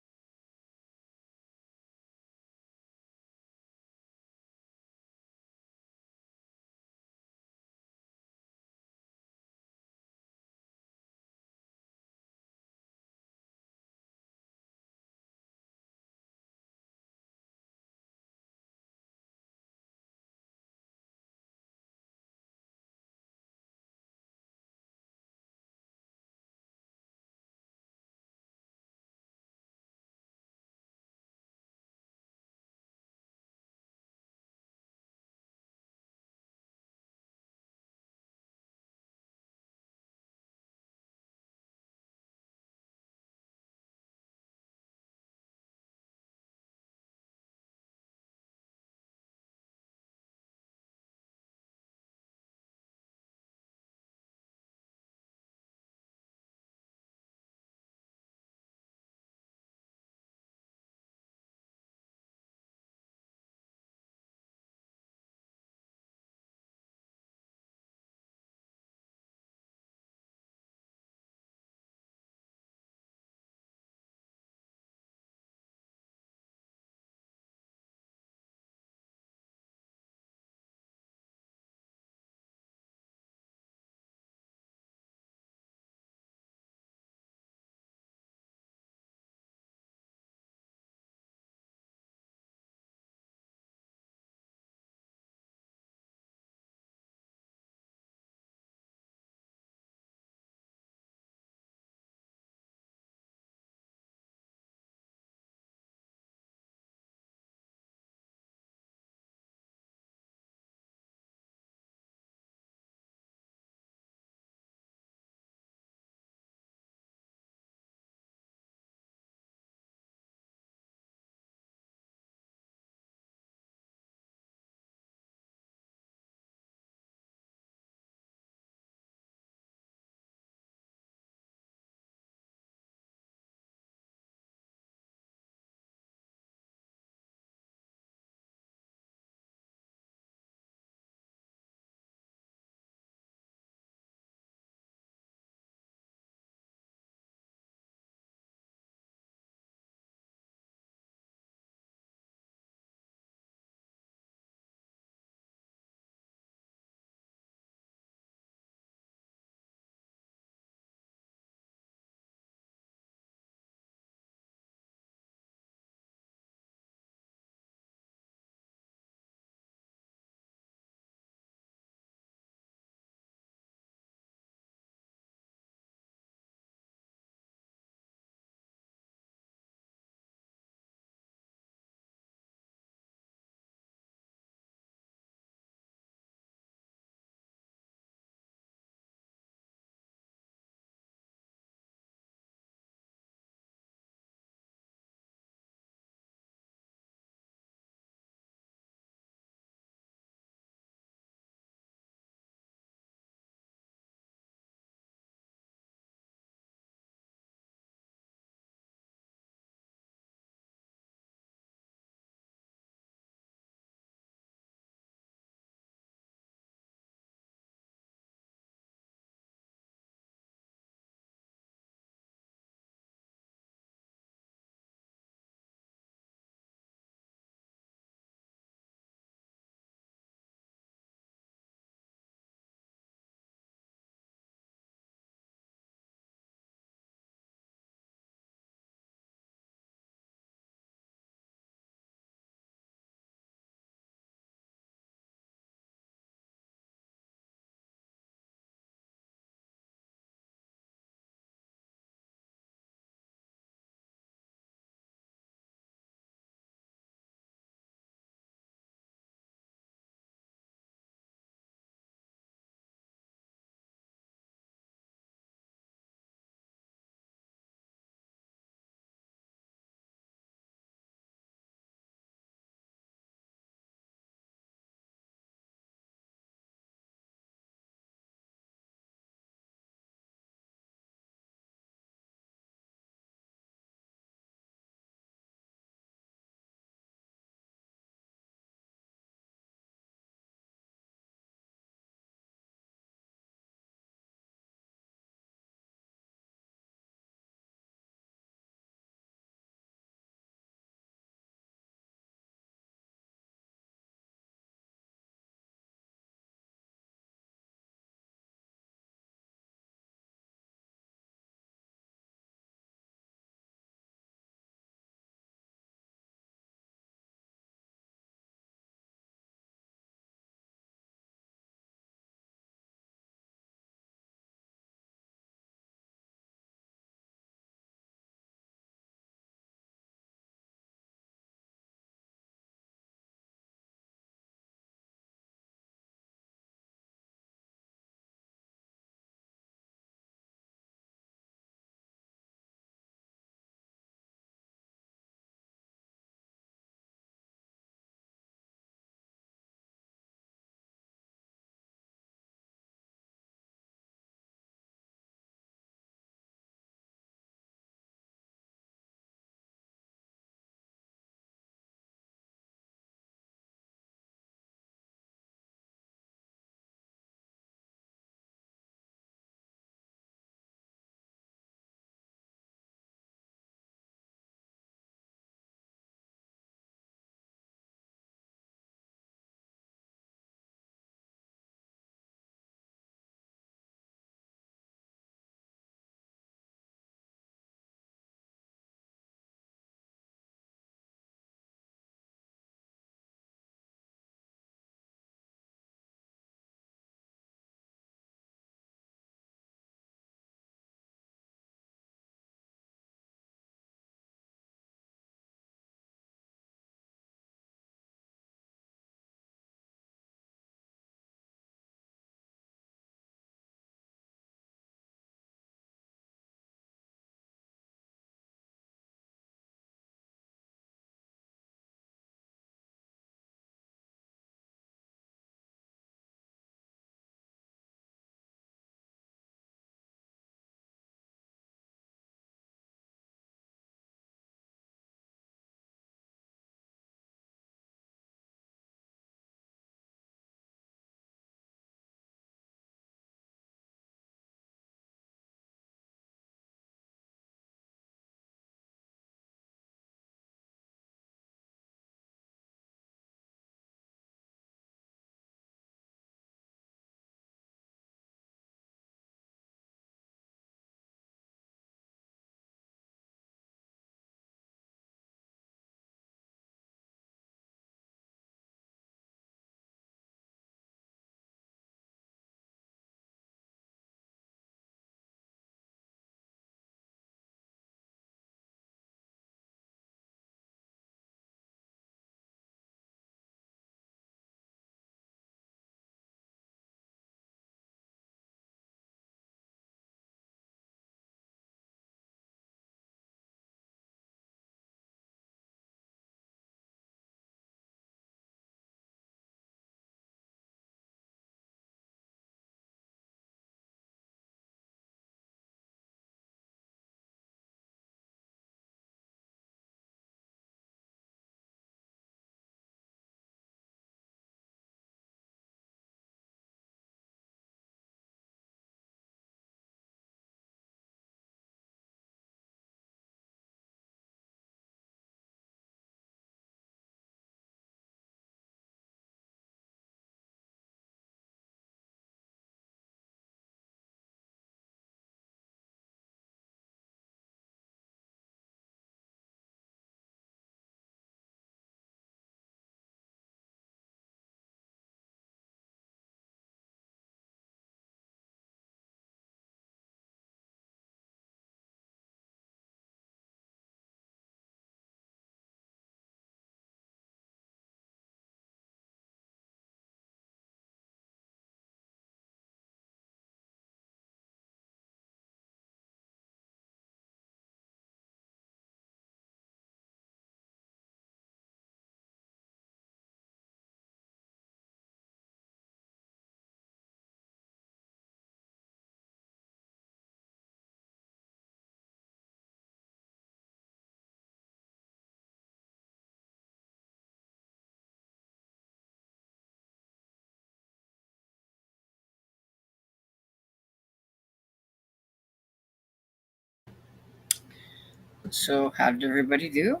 So, how did everybody do?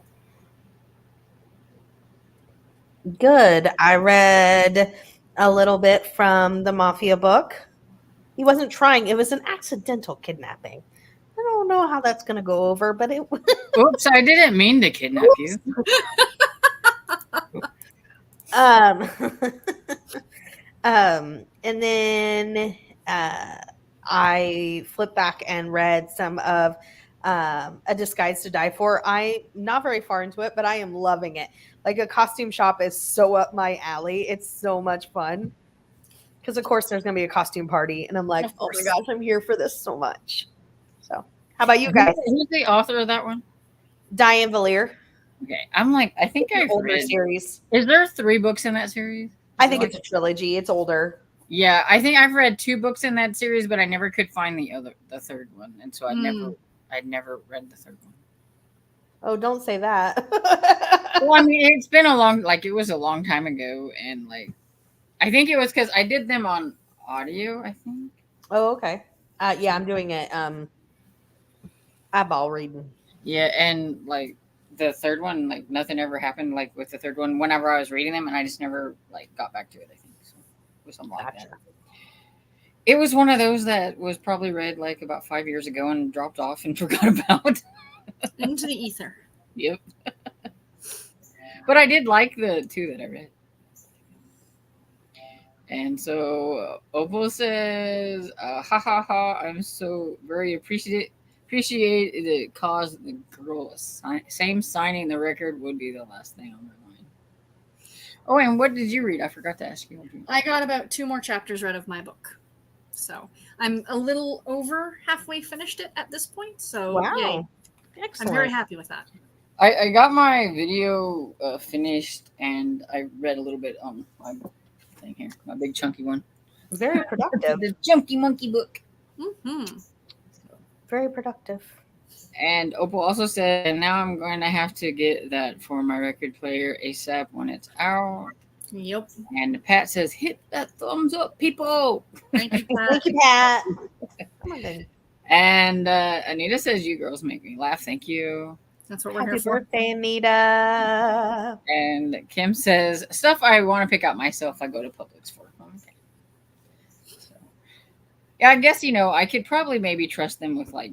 Good. I read a little bit from the Mafia book. He wasn't trying, it was an accidental kidnapping. I don't know how that's going to go over, but it Oops, I didn't mean to kidnap you. um and then I flipped back and read some of A Disguise to Die For. I'm not very far into it, but I am loving it. Like, a costume shop is so up my alley. It's so much fun. Because of course there's gonna be a costume party, and I'm like, Of oh my course. gosh, I'm here for this so much. So, how about you guys? Who's the author of that one? Diane Valier, Okay, I'm like, I think an I've older read. series. Is there 3 books in that series? I think it's a trilogy. It's older. Yeah, I think I've read 2 books in that series, but I never could find the third one, and so I'd never read the third one. Oh, don't say that. Well, I mean, it's been it was a long time ago, and like, I think it was because I did them on audio, I think. Oh, okay. Yeah, I'm doing it. Eyeball reading. Yeah, and like the third one, like nothing ever happened. Like with the third one, whenever I was reading them, and I just never like got back to it. I think so. It was something like that. It was one of those that was probably read like about 5 years ago and dropped off and forgot about. Into the ether. Yep. But I did like the 2 that I read. And so Opal says, ha ha ha, I'm so very appreciate the cause the girl same signing the record would be the last thing on my mind. Oh, and what did you read? I forgot to ask you. I got about 2 more chapters read of my book. So I'm a little over halfway finished it at this point. So Wow. yay. Excellent. I'm very happy with that. I got my video finished, and I read a little bit on my thing here, my big chunky one. Very productive. The Chunky Monkey book. Mm-hmm. Very productive. And Opal also said, and now I'm going to have to get that for my record player ASAP when it's out. Yep. And Pat says, hit that thumbs up, people. Thank you, Pat. Thank you, Pat. Come on, then. And Anita says, you girls make me laugh. Thank you. That's what we're Happy here for. birthday, Anita. And Kim says, stuff I want to pick out myself, I go to Publix for. Okay. So, yeah, I guess, I could probably maybe trust them with like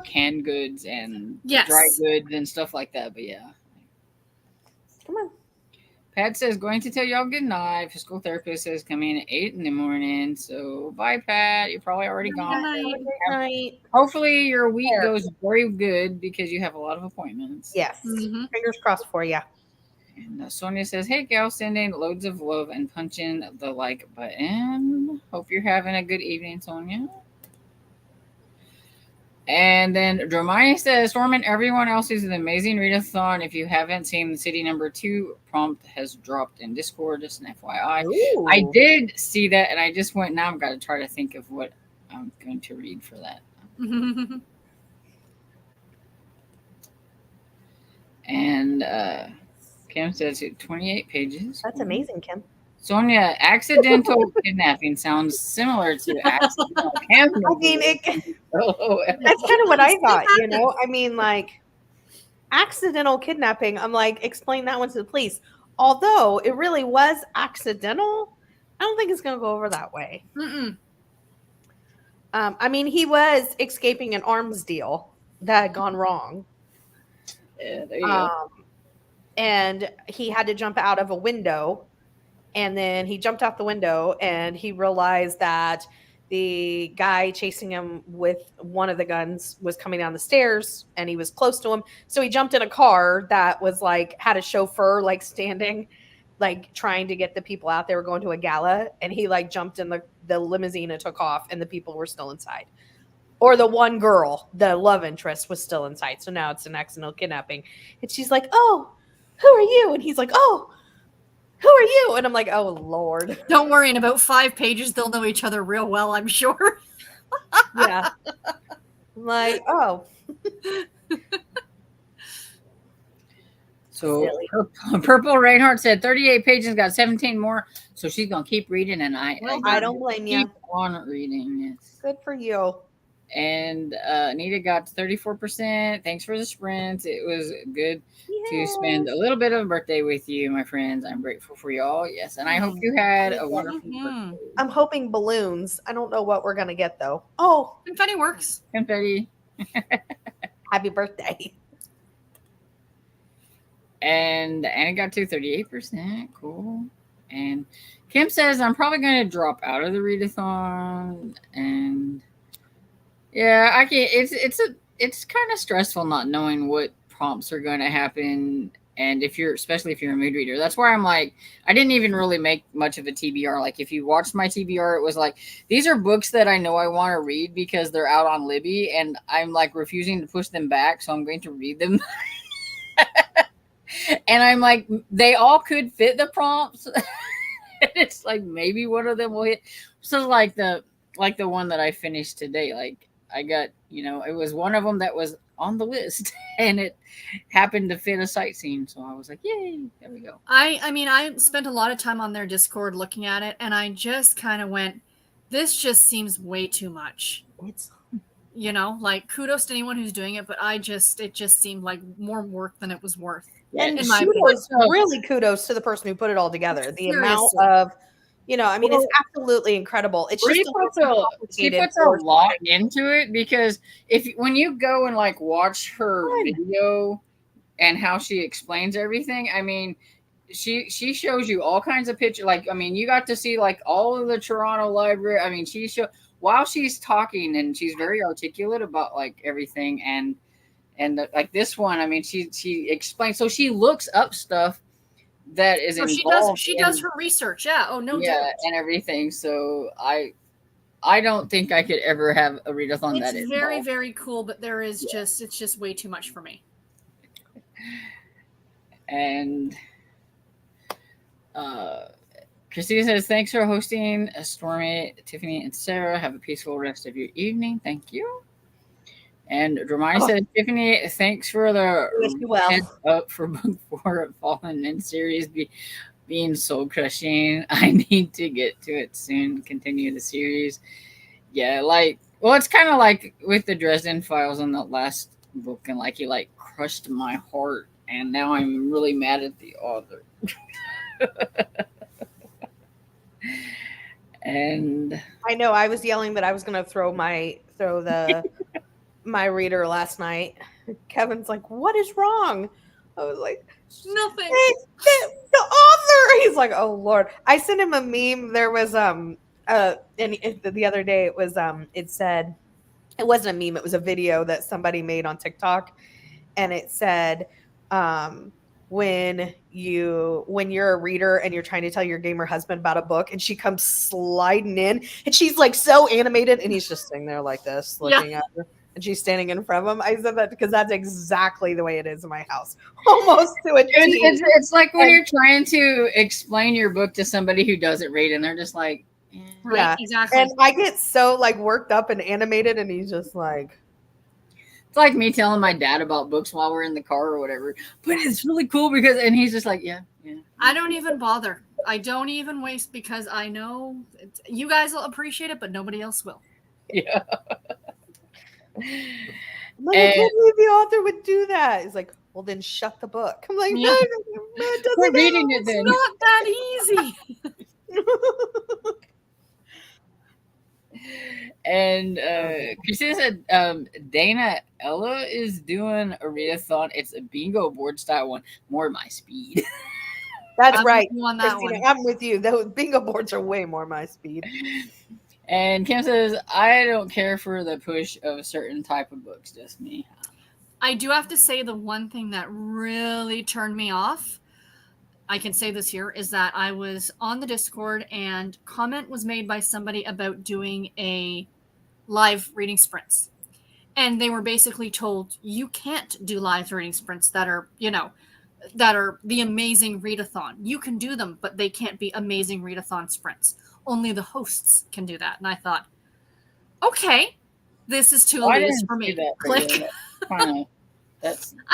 canned goods and dry goods and stuff like that. But yeah. Come on. Pat says, going to tell y'all good night. Physical therapist says, coming at 8 in the morning. So, bye, Pat. You're probably already gone. Good night. Hopefully, your week goes very good because you have a lot of appointments. Yes. Mm-hmm. Fingers crossed for you. And Sonia says, hey, gal, sending loads of love and punching the like button. Hope you're having a good evening, Sonia. And then Dromani says, Storm and everyone else is an amazing readathon. If you haven't seen the City Number 2 prompt has dropped in Discord, just an FYI. Ooh. I did see that, and I just went, now I've got to try to think of what I'm going to read for that. And Kim says 28 pages. That's amazing, Kim. Sonia, accidental kidnapping sounds similar to accidental kidnapping. I mean, that's kind of what I thought, I mean, like, accidental kidnapping, I'm like, explain that one to the police. Although it really was accidental, I don't think it's going to go over that way. I mean, he was escaping an arms deal that had gone wrong. Yeah, there you go. And he had to jump out of a window. And then he jumped out the window and he realized that the guy chasing him with one of the guns was coming down the stairs and he was close to him. So he jumped in a car that was like, had a chauffeur like standing, like trying to get the people out. They were going to a gala and he like jumped in the limousine and took off and the people were still inside. Or the one girl, the love interest, was still inside. So now it's an accidental kidnapping. And she's like, oh, who are you? And he's like, oh, who are you? And I'm like, oh, Lord. Don't worry. In about 5 pages, they'll know each other real well, I'm sure. Yeah. I'm like, oh. So Purple Reinhardt said 38 pages, got 17 more. So she's going to keep reading. And I don't blame you. Keep on reading. Yes. Good for you. And Anita got 34%. Thanks for the sprints. It was good to spend a little bit of a birthday with you, my friends. I'm grateful for y'all. Yes, and I hope you had a wonderful birthday. I'm hoping balloons. I don't know what we're gonna get though. Oh, Confetti works. Confetti. happy birthday. And Anna got to 38%. Cool. And Kim says, I'm probably going to drop out of the readathon. And yeah, I can't. It's kind of stressful not knowing what prompts are going to happen. And especially if you're a mood reader, that's why I'm like, I didn't even really make much of a TBR. Like, if you watched my TBR, it was like, these are books that I know I want to read because they're out on Libby, and I'm like refusing to push them back. So I'm going to read them. And I'm like, they all could fit the prompts. It's like maybe one of them will hit. So like the one that I finished today, like I got, it was one of them that was on the list, and it happened to fit a sightseeing. So I was like, yay, there we go. I mean, I spent a lot of time on their Discord looking at it, and I just kind of went, this just seems way too much. It's like kudos to anyone who's doing it, but it just seemed like more work than it was worth. and in my really kudos to the person who put it all together. The amount Seriously. of, I mean, it's absolutely incredible. It's just she puts a lot into it, because when you go and like watch her video and how she explains everything, I mean, she shows you all kinds of pictures. Like, I mean, you got to see like all of the Toronto library. I mean, while she's talking, and she's very articulate about like everything. And like this one, I mean, she explains. So she looks up stuff that is involved. She does her research. Yeah. Oh no. Yeah, and everything. So I don't think I could ever have a readathon that is It's very, very cool, but it's just way too much for me. And Christina says, thanks for hosting, Stormy, Tiffany, and Sarah. Have a peaceful rest of your evening. Thank you. And Dramani says, Tiffany, thanks for the heads up for book 4 of Fallen Men series being soul crushing. I need to get to it soon. Continue the series. Yeah, it's kind of like with the Dresden Files on the last book, and like he like crushed my heart, and now I'm really mad at the author. And I know I was yelling that I was going to throw my reader last night. Kevin's like, what is wrong? I was like, nothing. The author. He's like, oh Lord. I sent him a meme. There was and the other day it was it said, it wasn't a meme, it was a video that somebody made on TikTok, and it said when you're a reader and you're trying to tell your gamer husband about a book, and she comes sliding in, and she's like so animated, and he's just sitting there like this looking at her, and she's standing in front of him. I said that because that's exactly the way it is in my house, almost to a T. It's like when you're trying to explain your book to somebody who doesn't read, and they're just like, yeah, exactly. And I get so like worked up and animated, and he's just like, it's like me telling my dad about books while we're in the car or whatever. But it's really cool because, and he's just like, yeah. I don't even bother. I don't even waste, because I know you guys will appreciate it, but nobody else will. Yeah. I'm like, I can't believe the author would do that. He's like, well, then shut the book. I'm like, no, it doesn't. We're reading it then. It's not that easy. And Christina said, Dana Ella is doing a readathon. It's a bingo board style one, more my speed. That's right. I'm with you. Those bingo boards are way more my speed. And Kim says, I don't care for the push of a certain type of books, just me. I do have to say, the one thing that really turned me off, I can say this here, is that I was on the Discord and comment was made by somebody about doing a live reading sprints. And they were basically told, you can't do live reading sprints that are, that are the amazing readathon. You can do them, but they can't be amazing readathon sprints. Only the hosts can do that. And I thought, okay, this is too loose for me. Click. I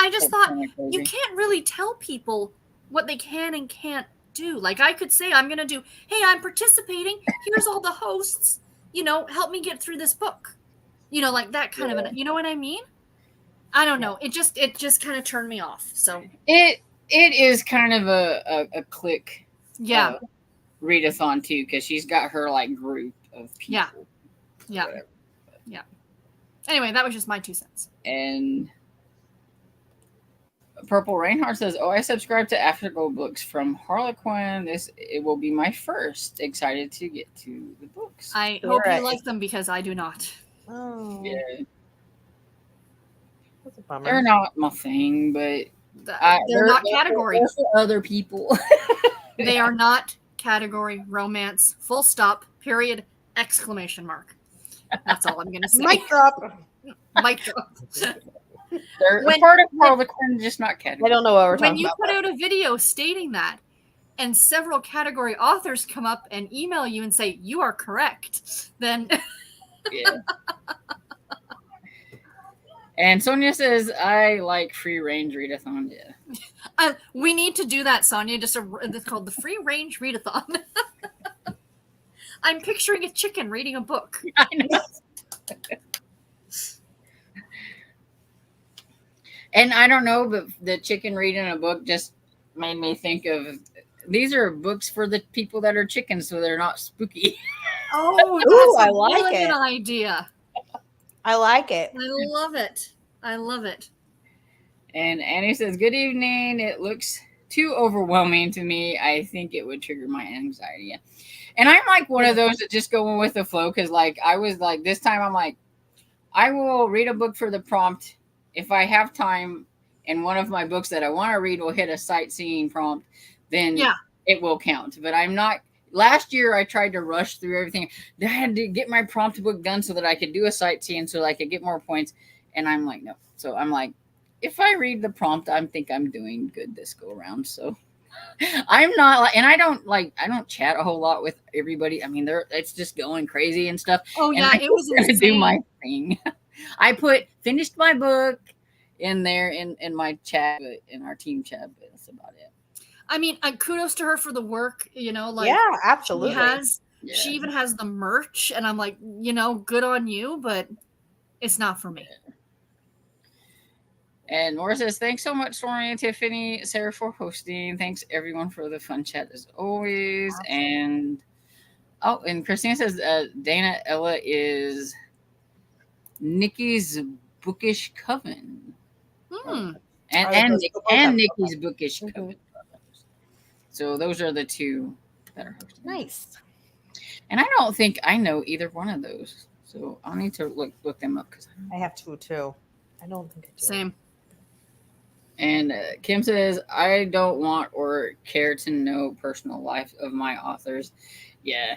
just thought, you can't really tell people what they can and can't do. Like, I could say, I'm going to do, hey, I'm participating. Here's all the hosts. Help me get through this book. You know, like that kind of an, you know what I mean? I don't know. It just kind of turned me off. So It is kind of a click yeah, readathon too, because she's got her like group of people. yeah. Anyway, that was just my 2 cents. And Purple Reinhardt says, "Oh, I subscribe to Afterglow books from Harlequin. It will be my first. Excited to get to the books. I hope you like them because I do not. Oh, Yeah, that's a bummer. they're not my thing, but They're not category. They're for other people. They are not category romance. Full stop. Period. Exclamation mark. That's all I'm gonna say. Mic drop. Mic drop. They're part of Harlequin, just not category. I don't know what we're talking When you about. put out a video stating that, and several category authors come up and email you and say you are correct, then Yeah. And Sonia says, "I like free range readathon." Yeah. we need to do that, Sonia. It's called the free range readathon. I'm picturing a chicken reading a book. I know. And I don't know, but the chicken reading a book just made me think of, these are books for the people that are chickens, so they're not spooky. Oh, Ooh, that's I a like really it. good idea. I like it. I love it. I love it. And Annie says, "Good evening. It looks too overwhelming to me. I think it would trigger my anxiety." And I'm like one of those that just go with the flow, because like I was like this time, I'm like, I will read a book for the prompt if I have time, and one of my books that I want to read will hit a sightseeing prompt, then it will count. But I'm not. Last year, I tried to rush through everything. I had to get my prompt book done so that I could do a sightseeing, so that I could get more points. And I'm like, no. So I'm like, if I read the prompt, I think I'm doing good this go around. So I'm not like, and I don't chat a whole lot with everybody. I mean, it's just going crazy and stuff. Oh and yeah, it was gonna insane. do my thing. I finished my book in there in my chat, in our team chat, but that's about it. I mean, kudos to her for the work, you know, like yeah, absolutely. She even has the merch, and I'm like, you know, good on you, but it's not for me. And Nora says, "Thanks so much, Sonia and Tiffany, Sarah, for hosting. Thanks everyone for the fun chat as always." Absolutely. And Christina says, "Dana Ella is Nikki's bookish coven." And Nikki's bookish coven. So those are the two that are hosting. Nice. And I don't think I know either one of those, so I'll need to look them up, because I have to too. I don't think I do. Same. And Kim says, "I don't want or care to know personal life of my authors." Yeah.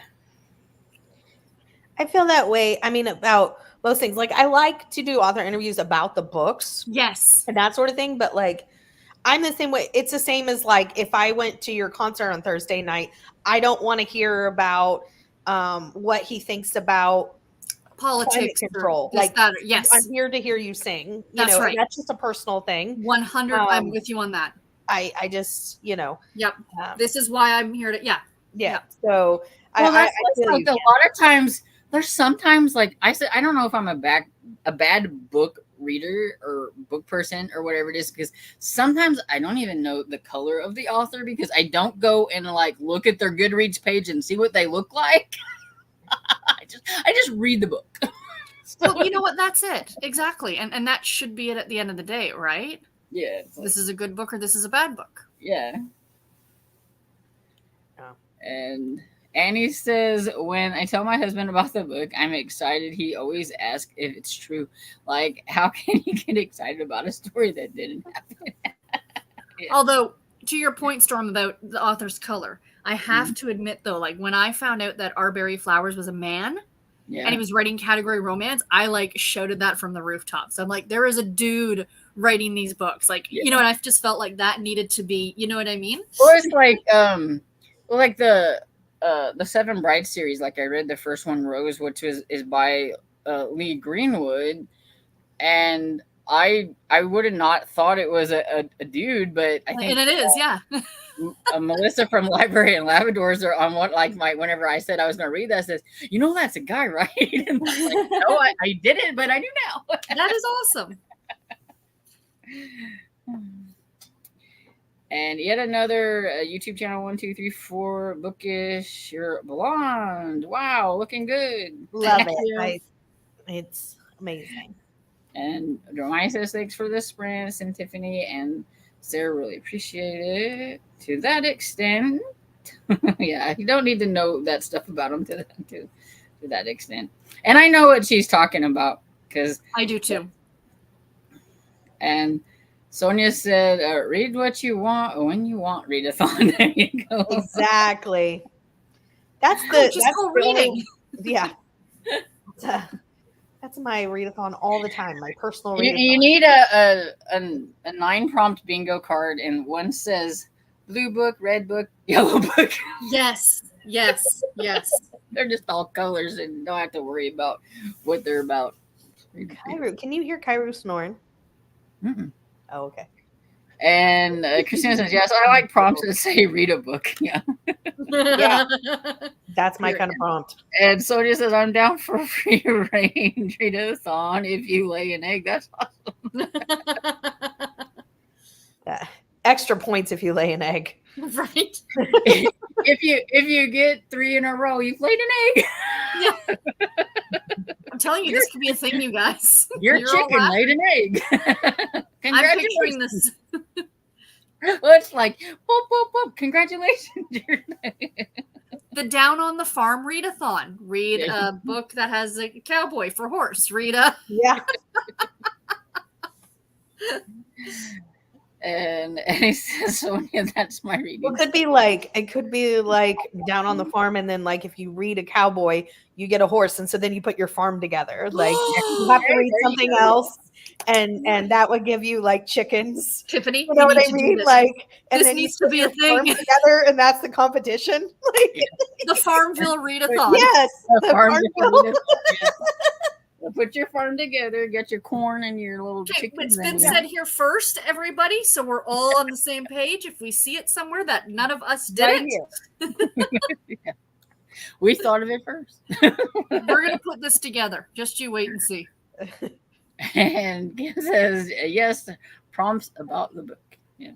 I feel that way. I mean, about most things. Like, I like to do author interviews about the books. Yes. And that sort of thing. But like, I'm the same way. It's the same as like, if I went to your concert on Thursday night, I don't want to hear about what he thinks about politics control. Like that. Yes. I'm here to hear you sing. That's right. That's just a personal thing. 100. I'm with you on that. I just, Yep. This is why I'm here to. Yeah. So well, I feel like a lot of times, there's sometimes, like I said, I don't know if I'm a bad book reader or book person or whatever it is, because sometimes I don't even know the color of the author, because I don't go and like look at their Goodreads page and see what they look like. I just read the book. So, well, you know what? That's it. Exactly. And that should be it at the end of the day, right? Yeah. This is a good book or this is a bad book. Yeah. And Annie says, "When I tell my husband about the book, I'm excited. He always asks if it's true. Like, how can you get excited about a story that didn't happen?" Yeah. Although, to your point, Storm, about the author's color, I have to admit, though, like when I found out that Arbery Flowers was a man and he was writing category romance, I like shouted that from the rooftops. I'm like, there is a dude writing these books. Like, you know, and I just felt like that needed to be, you know what I mean? Or it's like, like the Seven Brides series. Like I read the first one, Rose, which is by Lee Greenwood, and I would have not thought it was a dude, but I think And it is, yeah. Melissa from Library and Labradors are on what like my whenever I said I was going to read that says, you know, that's a guy, right? And I'm like, no, I didn't, but I do now. That is awesome. And yet another YouTube channel 1234 bookish. You're blonde. Wow, looking good. Love Thank you. it. It's amazing. And Jeremiah says thanks for the sprints, and Tiffany and Sarah really appreciate it to that extent. Yeah, you don't need to know that stuff about them to that extent. And I know what she's talking about because I do too. And Sonia said, read what you want when you want, readathon. There you go. Exactly. That's the Just that's go the only- reading. yeah. That's my readathon all the time. My personal You readathon. need a 9-prompt bingo card, and one says blue book, red book, yellow book. Yes. Yes. Yes. They're just all colors, and you don't have to worry about what they're about. Kairu, can you hear Kairu snoring? Mm-mm. Oh, okay. And Christina says, yes, I like prompts that say read a book. Yeah. Yeah. That's my kind of prompt. And Sonia says, I'm down for free range readathon if you lay an egg. That's awesome. Extra points if you lay an egg. Right. If you get 3 in a row, you've laid an egg. Yeah. I'm telling you, this could be a thing, you guys. Your You're all chicken laughing. laid an egg. I'm picturing this. Well, it's like, whoop, whoop, whoop. Congratulations. The Down on the Farm readathon. Read a book that has a cowboy for horse. Read a. Yeah. And he says, Sonia, that's my reading. Well, it could be like down on the farm, and then like if you read a cowboy, you get a horse, and so then you put your farm together. Like you have to read something else, and that would give you like chickens. Tiffany, You know we what need I to do mean? this. Like, and This then needs you to put be a your farm thing. together, and that's the competition. Like, The Farmville readathon. yes, the Farmville Farmville. Yeah. Put your farm together, get your corn and your little Okay, chickens. it's been and- said here first, everybody, so we're all on the same page. If we see it somewhere that none of us did Right it, Yeah. We thought of it first. we're gonna put this together. Just you wait and see. And Kim says, yes, prompts about the book. Yeah.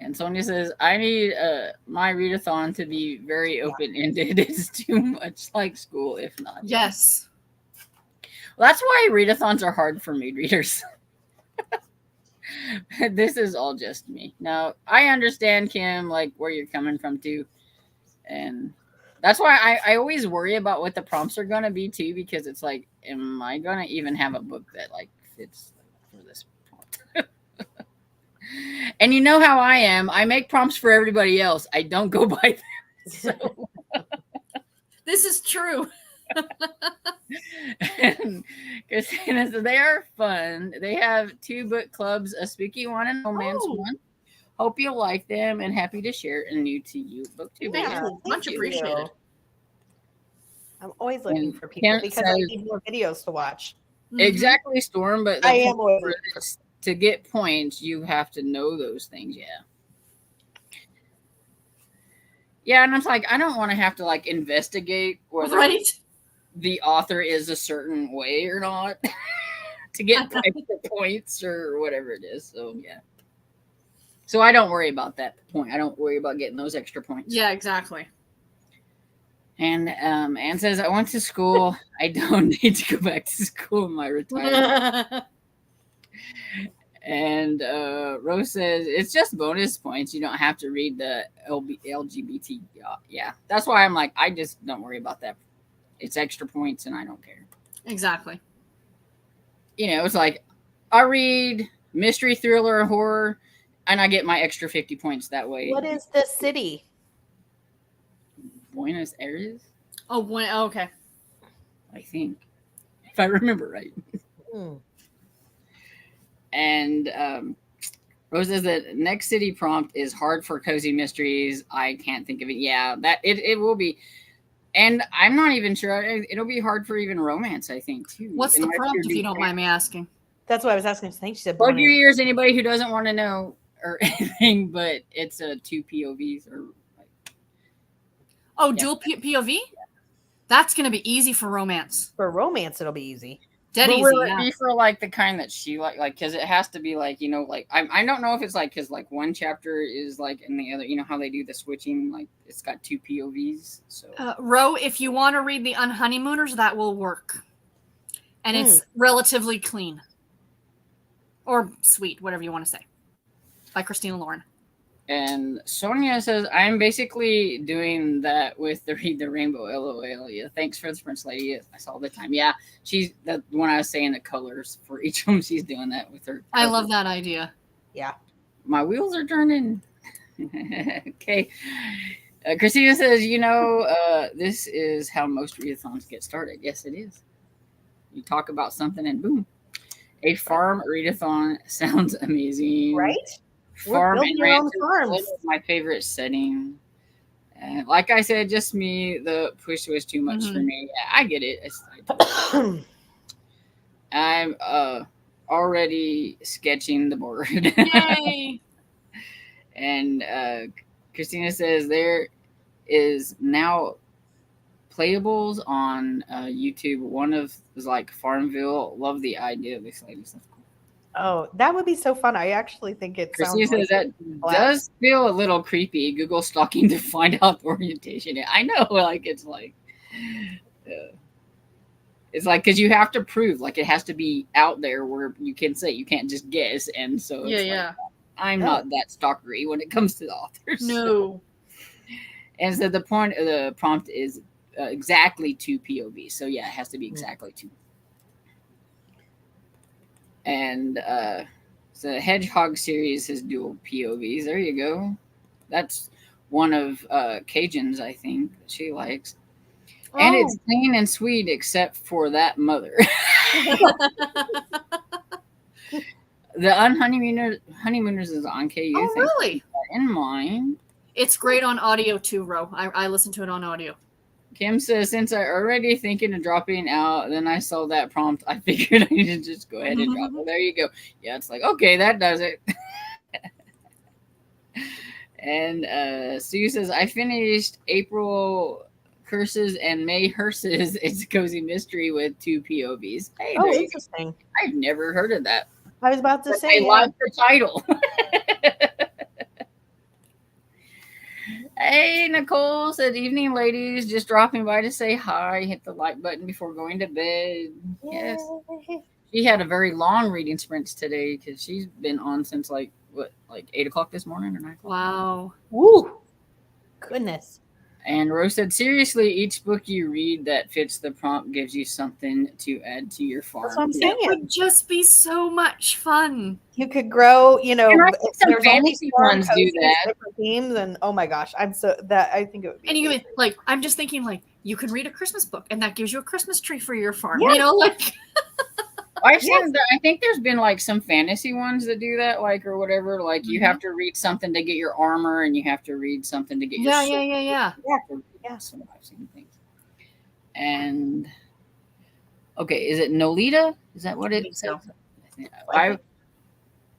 And Sonia says, I need my readathon to be very open-ended. It's too much like school, if not. Yes. Well, that's why readathons are hard for me readers. This is all just me. Now, I understand, Kim, like where you're coming from too. And that's why I always worry about what the prompts are going to be too, because it's like, am I going to even have a book that like fits for this prompt? And you know how I am. I make prompts for everybody else. I don't go by them. So. This is true. And Christina says, they are fun. They have 2 book clubs, a spooky one and a romance one. Hope you like them and happy to share a new to you book too. Yeah, Thank much you. appreciated. I'm always looking And for people Kent because I says- need more videos to watch. Mhm. Exactly, Storm. But I am always for this, to get points, you have to know those things. Yeah. Yeah, and I'm like, I don't want to have to like investigate whether Right? the author is a certain way or not to get extra points or whatever it is. So yeah. So I don't worry about that point. I don't worry about getting those extra points. Yeah, exactly. And Anne says, I went to school. I don't need to go back to school in my retirement. And Rose says, it's just bonus points. You don't have to read the LGBT. Yeah. That's why I'm like, I just don't worry about that. It's extra points and I don't care. Exactly. You know, it's like I read mystery, thriller, horror, and I get my extra 50 points that way. What is the city? Buenos Aires? Oh, okay. I think. If I remember right. And Rose says that next city prompt is hard for cozy mysteries. I can't think of it. Yeah, that it will be. And I'm not even sure. It'll be hard for even romance, I think, too. What's the Unless prompt, you're if you doing don't mind me asking? That's why I was asking. I think she said Plug born your in. ears, anybody who doesn't want to know or anything, but it's a 2 POVs or Dual POV? That's going to be easy for romance. For romance, it'll be easy. Dead but easy, will it yeah. be for like the kind that she like because it has to be like, you know, like I don't know if it's like because like one chapter is like in the other, you know how they do the switching, like it's got 2 POVs. So Ro, if you want to read the Unhoneymooners, that will work. And it's relatively clean. Or sweet, whatever you want to say. By Christina Lauren. and Sonia says, I'm basically doing that with the Read the Rainbow, LOL. Yeah, thanks for the Prince Lady. I saw all the time. Yeah, she's that when I was saying the colors for each of them, she's doing that with her. I love that idea. Yeah. My wheels are turning. Okay. Christina says, you know, this is how most readathons get started. Yes, it is. You talk about something and boom. A farm readathon sounds amazing. Right? Farm and ranch farms. is my favorite setting. And like I said, just me, the push was too much for me. Yeah, I get it. I'm already sketching the board. Yay! And Christina says there is now playables on YouTube. One of is like Farmville. Love the idea of this lady. Stuff. Oh, that would be so fun. I actually think it Christina sounds says that does feel a little creepy. Google stalking to find out the orientation. I know, like it's like because you have to prove, like it has to be out there where you can say, you can't just guess. And so it's I'm not that stalkery when it comes to the authors. No. And so the point of the prompt is exactly 2 POVs. So yeah, it has to be exactly 2. And so the Hedgehog series has dual POVs. There you go. That's one of Cajun's, I think, that she likes. Oh. And it's clean and sweet except for that mother. The Unhoneymooners is on KU. Oh, really? In mind. It's great on audio too, Ro. I listened to it on audio. Kim says, since I already thinking of dropping out, then I saw that prompt. I figured I need to just go ahead and drop it. There you go. Yeah, it's like, okay, that does it. And Sue says, I finished April Curses and May Hearses. It's a cozy mystery with 2 POVs. Hey, interesting. I've never heard of that. I was about to say, I like the title. Hey, Nicole said, evening, ladies. Just dropping by to say hi. Hit the like button before going to bed. Yay. Yes. She had a very long reading sprints today because she's been on since like 8 o'clock this morning or 9 o'clock. Wow. Woo. Goodness. And Rose said, seriously, each book you read that fits the prompt gives you something to add to your farm. That's what I'm saying. It would just be so much fun. You could grow, you know, there's fantasy ones do that. Different themes, and oh my gosh, I think it would be. And you could, like, I'm just thinking, like, you could read a Christmas book, and that gives you a Christmas tree for your farm. Yes. You know, like. I've seen I think there's been like some fantasy ones that do that, like, or whatever. Like you have to read something to get your armor, and you have to read something to get your sword. Yeah. So I've seen things. And okay, is it Nolita? Is that what it says?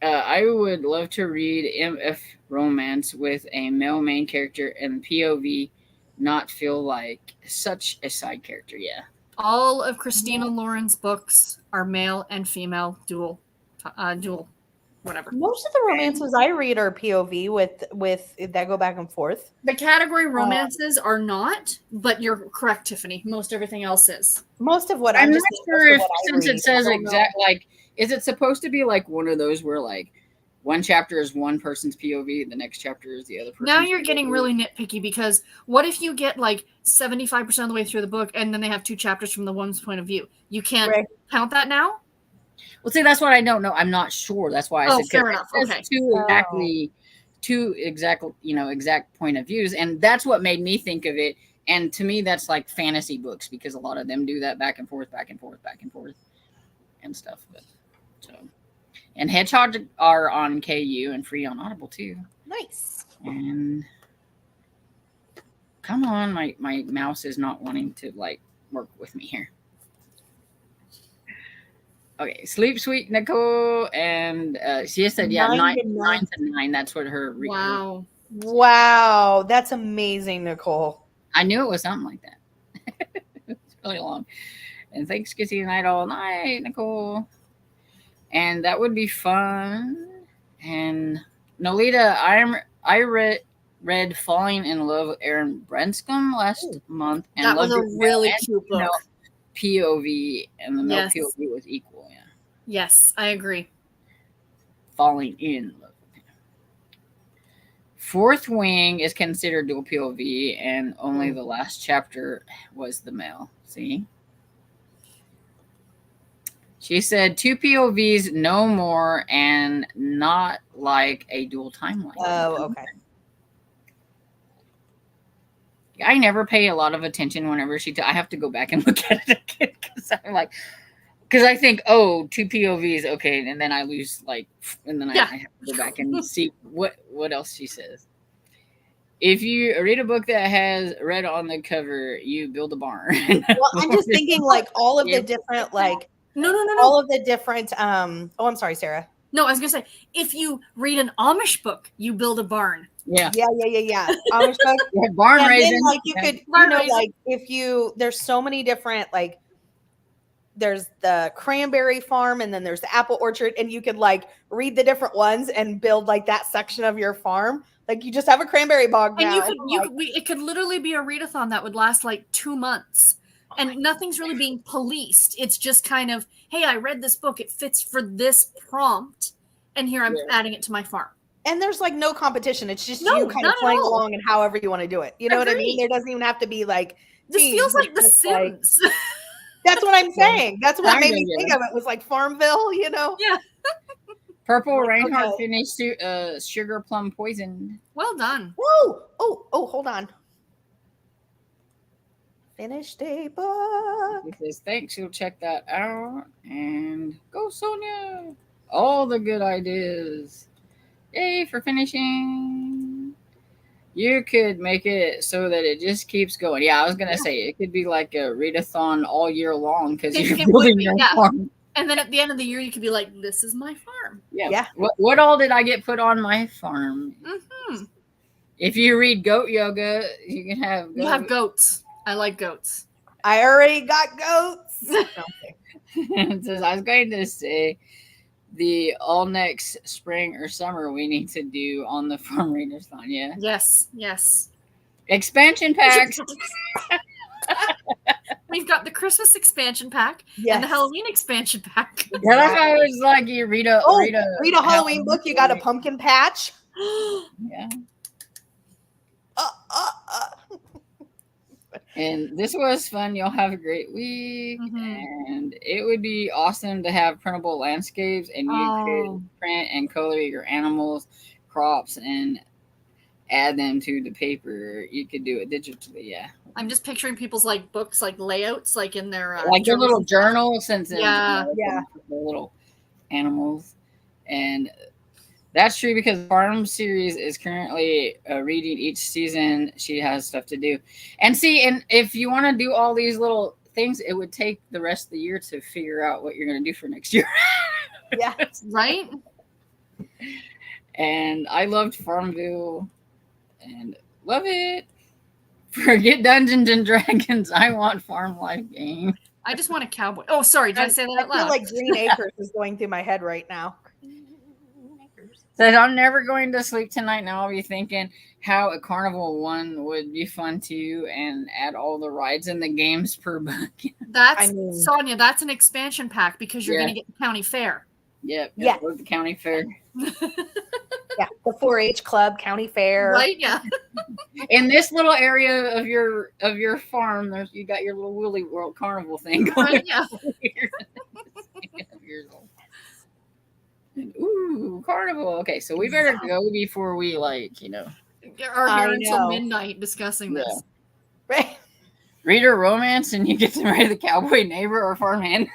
I would love to read MF romance with a male main character and POV not feel like such a side character. Yeah. All of Christina Lauren's books are male and female dual, whatever. Most of the romances I read are POV with that go back and forth. The category romances are not, but you're correct, Tiffany. Most everything else is. Most of what I'm not sure if since it says exact, like, is it supposed to be like one of those where like one chapter is one person's POV, the next chapter is the other person's Now you're POV? getting really nitpicky because what if you get like 75% of the way through the book and then they have 2 chapters from the one's point of view? You can't count that now? Well, see, that's what I don't know. I'm not sure. That's why I said fair enough. Okay. Two exact point of views, and that's what made me think of it. And to me, that's like fantasy books because a lot of them do that back and forth, and stuff. But so. And Hedgehogs are on KU and free on Audible too. Nice. And come on, my mouse is not wanting to like work with me here. Okay, sleep sweet Nicole, and she said, yeah, 9 to 9. That's what her. Wow. Wow, that's amazing, Nicole. I knew it was something like that. It's really long. And thanks, Kissy night all night, Nicole. And that would be fun. And Nolita, I read Falling in Love with Aaron Brenscombe last month, and That was loved a it. really And cute book. POV, and the male Yes. POV was equal. Yeah, Yes, I agree. falling in love with him. Fourth Wing is considered dual POV, and only the last chapter was the male. See? She said 2 POVs, no more, and not like a dual timeline. Oh, okay. I never pay a lot of attention whenever I have to go back and look at it again because I think, oh, 2 POVs, okay, and then I lose and then I have to go back and see what else she says. If you read a book that has red on the cover, you build a barn. Well, I'm just thinking all of the different No. all of the different oh, I'm sorry, Sarah. No, I was gonna say, if you read an Amish book, you build a barn. Yeah. Amish book. Barn and raising. then, you could, if there's so many different, there's the cranberry farm, and then there's the apple orchard, and you could read the different ones and build that section of your farm. You just have a cranberry bog now. And it could literally be a readathon that would last 2 months. And nothing's really being policed. It's just kind of, hey, I read this book. It fits for this prompt. And here I'm adding it to my farm. And there's no competition. It's just you kind of playing along and however you want to do it. You know what I mean? There doesn't even have to be this feels like The Sims. That's what I'm saying. That's what made me think of it. Was Farmville, Yeah. Purple Reinhardt finished Sugar Plum Poison. Well done. Whoa! Oh, hold on. Finished a book. He says, thanks, you'll check that out. And go, Sonia. All the good ideas. Yay for finishing. You could make it so that it just keeps going. Yeah, I was going to say, it could be like a readathon all year long because you're building your farm. And then at the end of the year, you could be like, this is my farm. Yeah. What all did I get put on my farm? Mm-hmm. If you read Goat Yoga, you can have goats. You have goats. I like goats. I already got goats. It says, I was going to say the all next spring or summer we need to do on the Farm Readathon. Yeah. Yes. Expansion packs. We've got the Christmas expansion pack and the Halloween expansion pack. What if I was like, you read a Halloween book, you got a pumpkin patch. Yeah. And this was fun. You'll have a great week. Mm-hmm. And it would be awesome to have printable landscapes, and you could print and color your animals, crops, and add them to the paper. You could do it digitally. Yeah. I'm just picturing people's books, layouts, in their their little journals, since the little animals. And that's true because Farm series is currently reading each season. She has stuff to do. And if you want to do all these little things, it would take the rest of the year to figure out what you're going to do for next year. Yeah. Right? And I loved Farmville and love it. Forget Dungeons and Dragons. I want Farm Life game. I just want a cowboy. Oh, sorry. Did I say that out loud? I feel like Green Acres is going through my head right now. Says, I'm never going to sleep tonight. Now I'll be thinking how a carnival one would be fun too, and add all the rides and the games per book. Sonia, that's an expansion pack because you're going to get the county fair. Yep. Yeah. The county fair. Yeah. The 4-H club, county fair. Right. Yeah. In this little area of your farm, you got your little Woolly World Carnival thing going. Right, yeah. Ooh, carnival. Okay, so we better go before we are here until midnight discussing this. Right. Read a romance and you get to marry the cowboy neighbor or farmhand.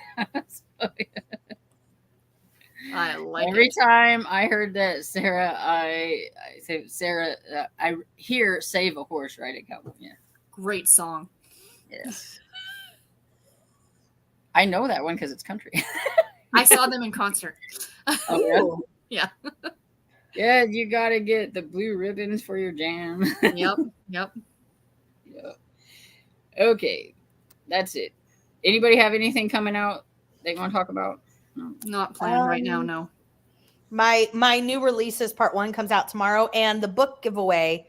I like Every time I heard that Sarah, I hear save a horse, ride a cowboy. Yeah. Great song. Yes. I know that one because it's country. I saw them in concert. Oh, Yeah. yeah, you gotta get the blue ribbons for your jam. Yep. Yep. Yeah. Okay, that's it. Anybody have anything coming out they want to talk about? No. Not planned right now. No. My new releases part 1 comes out tomorrow, and the book giveaway,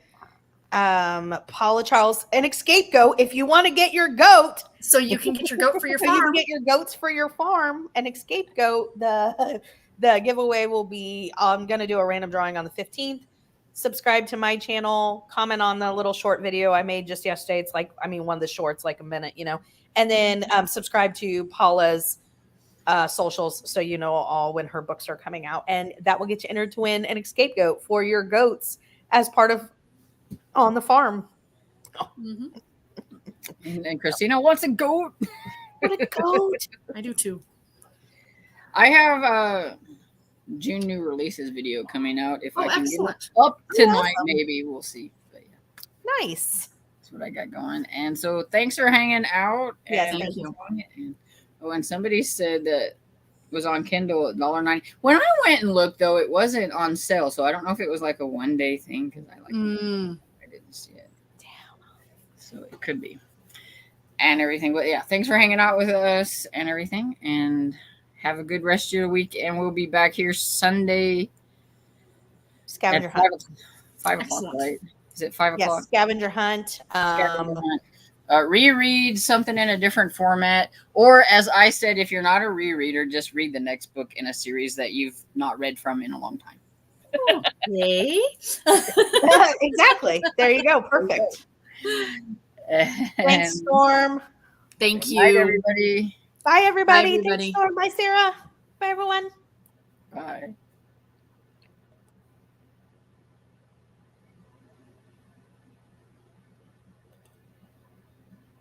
Paula Charles, an escape goat. If you want to get your goat, So you can get your goat for your so you can farm. get your goats for your farm, an escape goat. The giveaway will be, I'm going to do a random drawing on the 15th. Subscribe to my channel, comment on the little short video I made just yesterday. It's like, I mean, one of the shorts, like a minute, and then subscribe to Paula's socials so you know all when her books are coming out, and that will get you entered to win an escape goat for your goats as part of On the Farm. Mm-hmm. And Christina wants a goat. What a goat. I do too. I have a June new releases video coming out. If I can excellent. get it up tonight, awesome. maybe we'll see. But yeah, Nice. that's what I got going. And so thanks for hanging out. Yes, and, thank you. And somebody said that it was on Kindle at $1.90. When I went and looked, though, it wasn't on sale. So I don't know if it was like a one-day thing because I didn't see it. Damn. So it could be. And everything. But yeah, thanks for hanging out with us and everything. And have a good rest of your week. And we'll be back here Sunday Scavenger at hunt. 5 o'clock, Excellent. right? Is it 5 o'clock? Yes, scavenger hunt. Scavenger hunt. Reread something in a different format. Or as I said, if you're not a rereader, just read the next book in a series that you've not read from in a long time. Yay. Exactly. There you go. Perfect. Thanks, Storm. Thank Good night, you. everybody. Bye, everybody. Bye, everybody. Thanks, Storm. Bye, Sarah. Bye, everyone.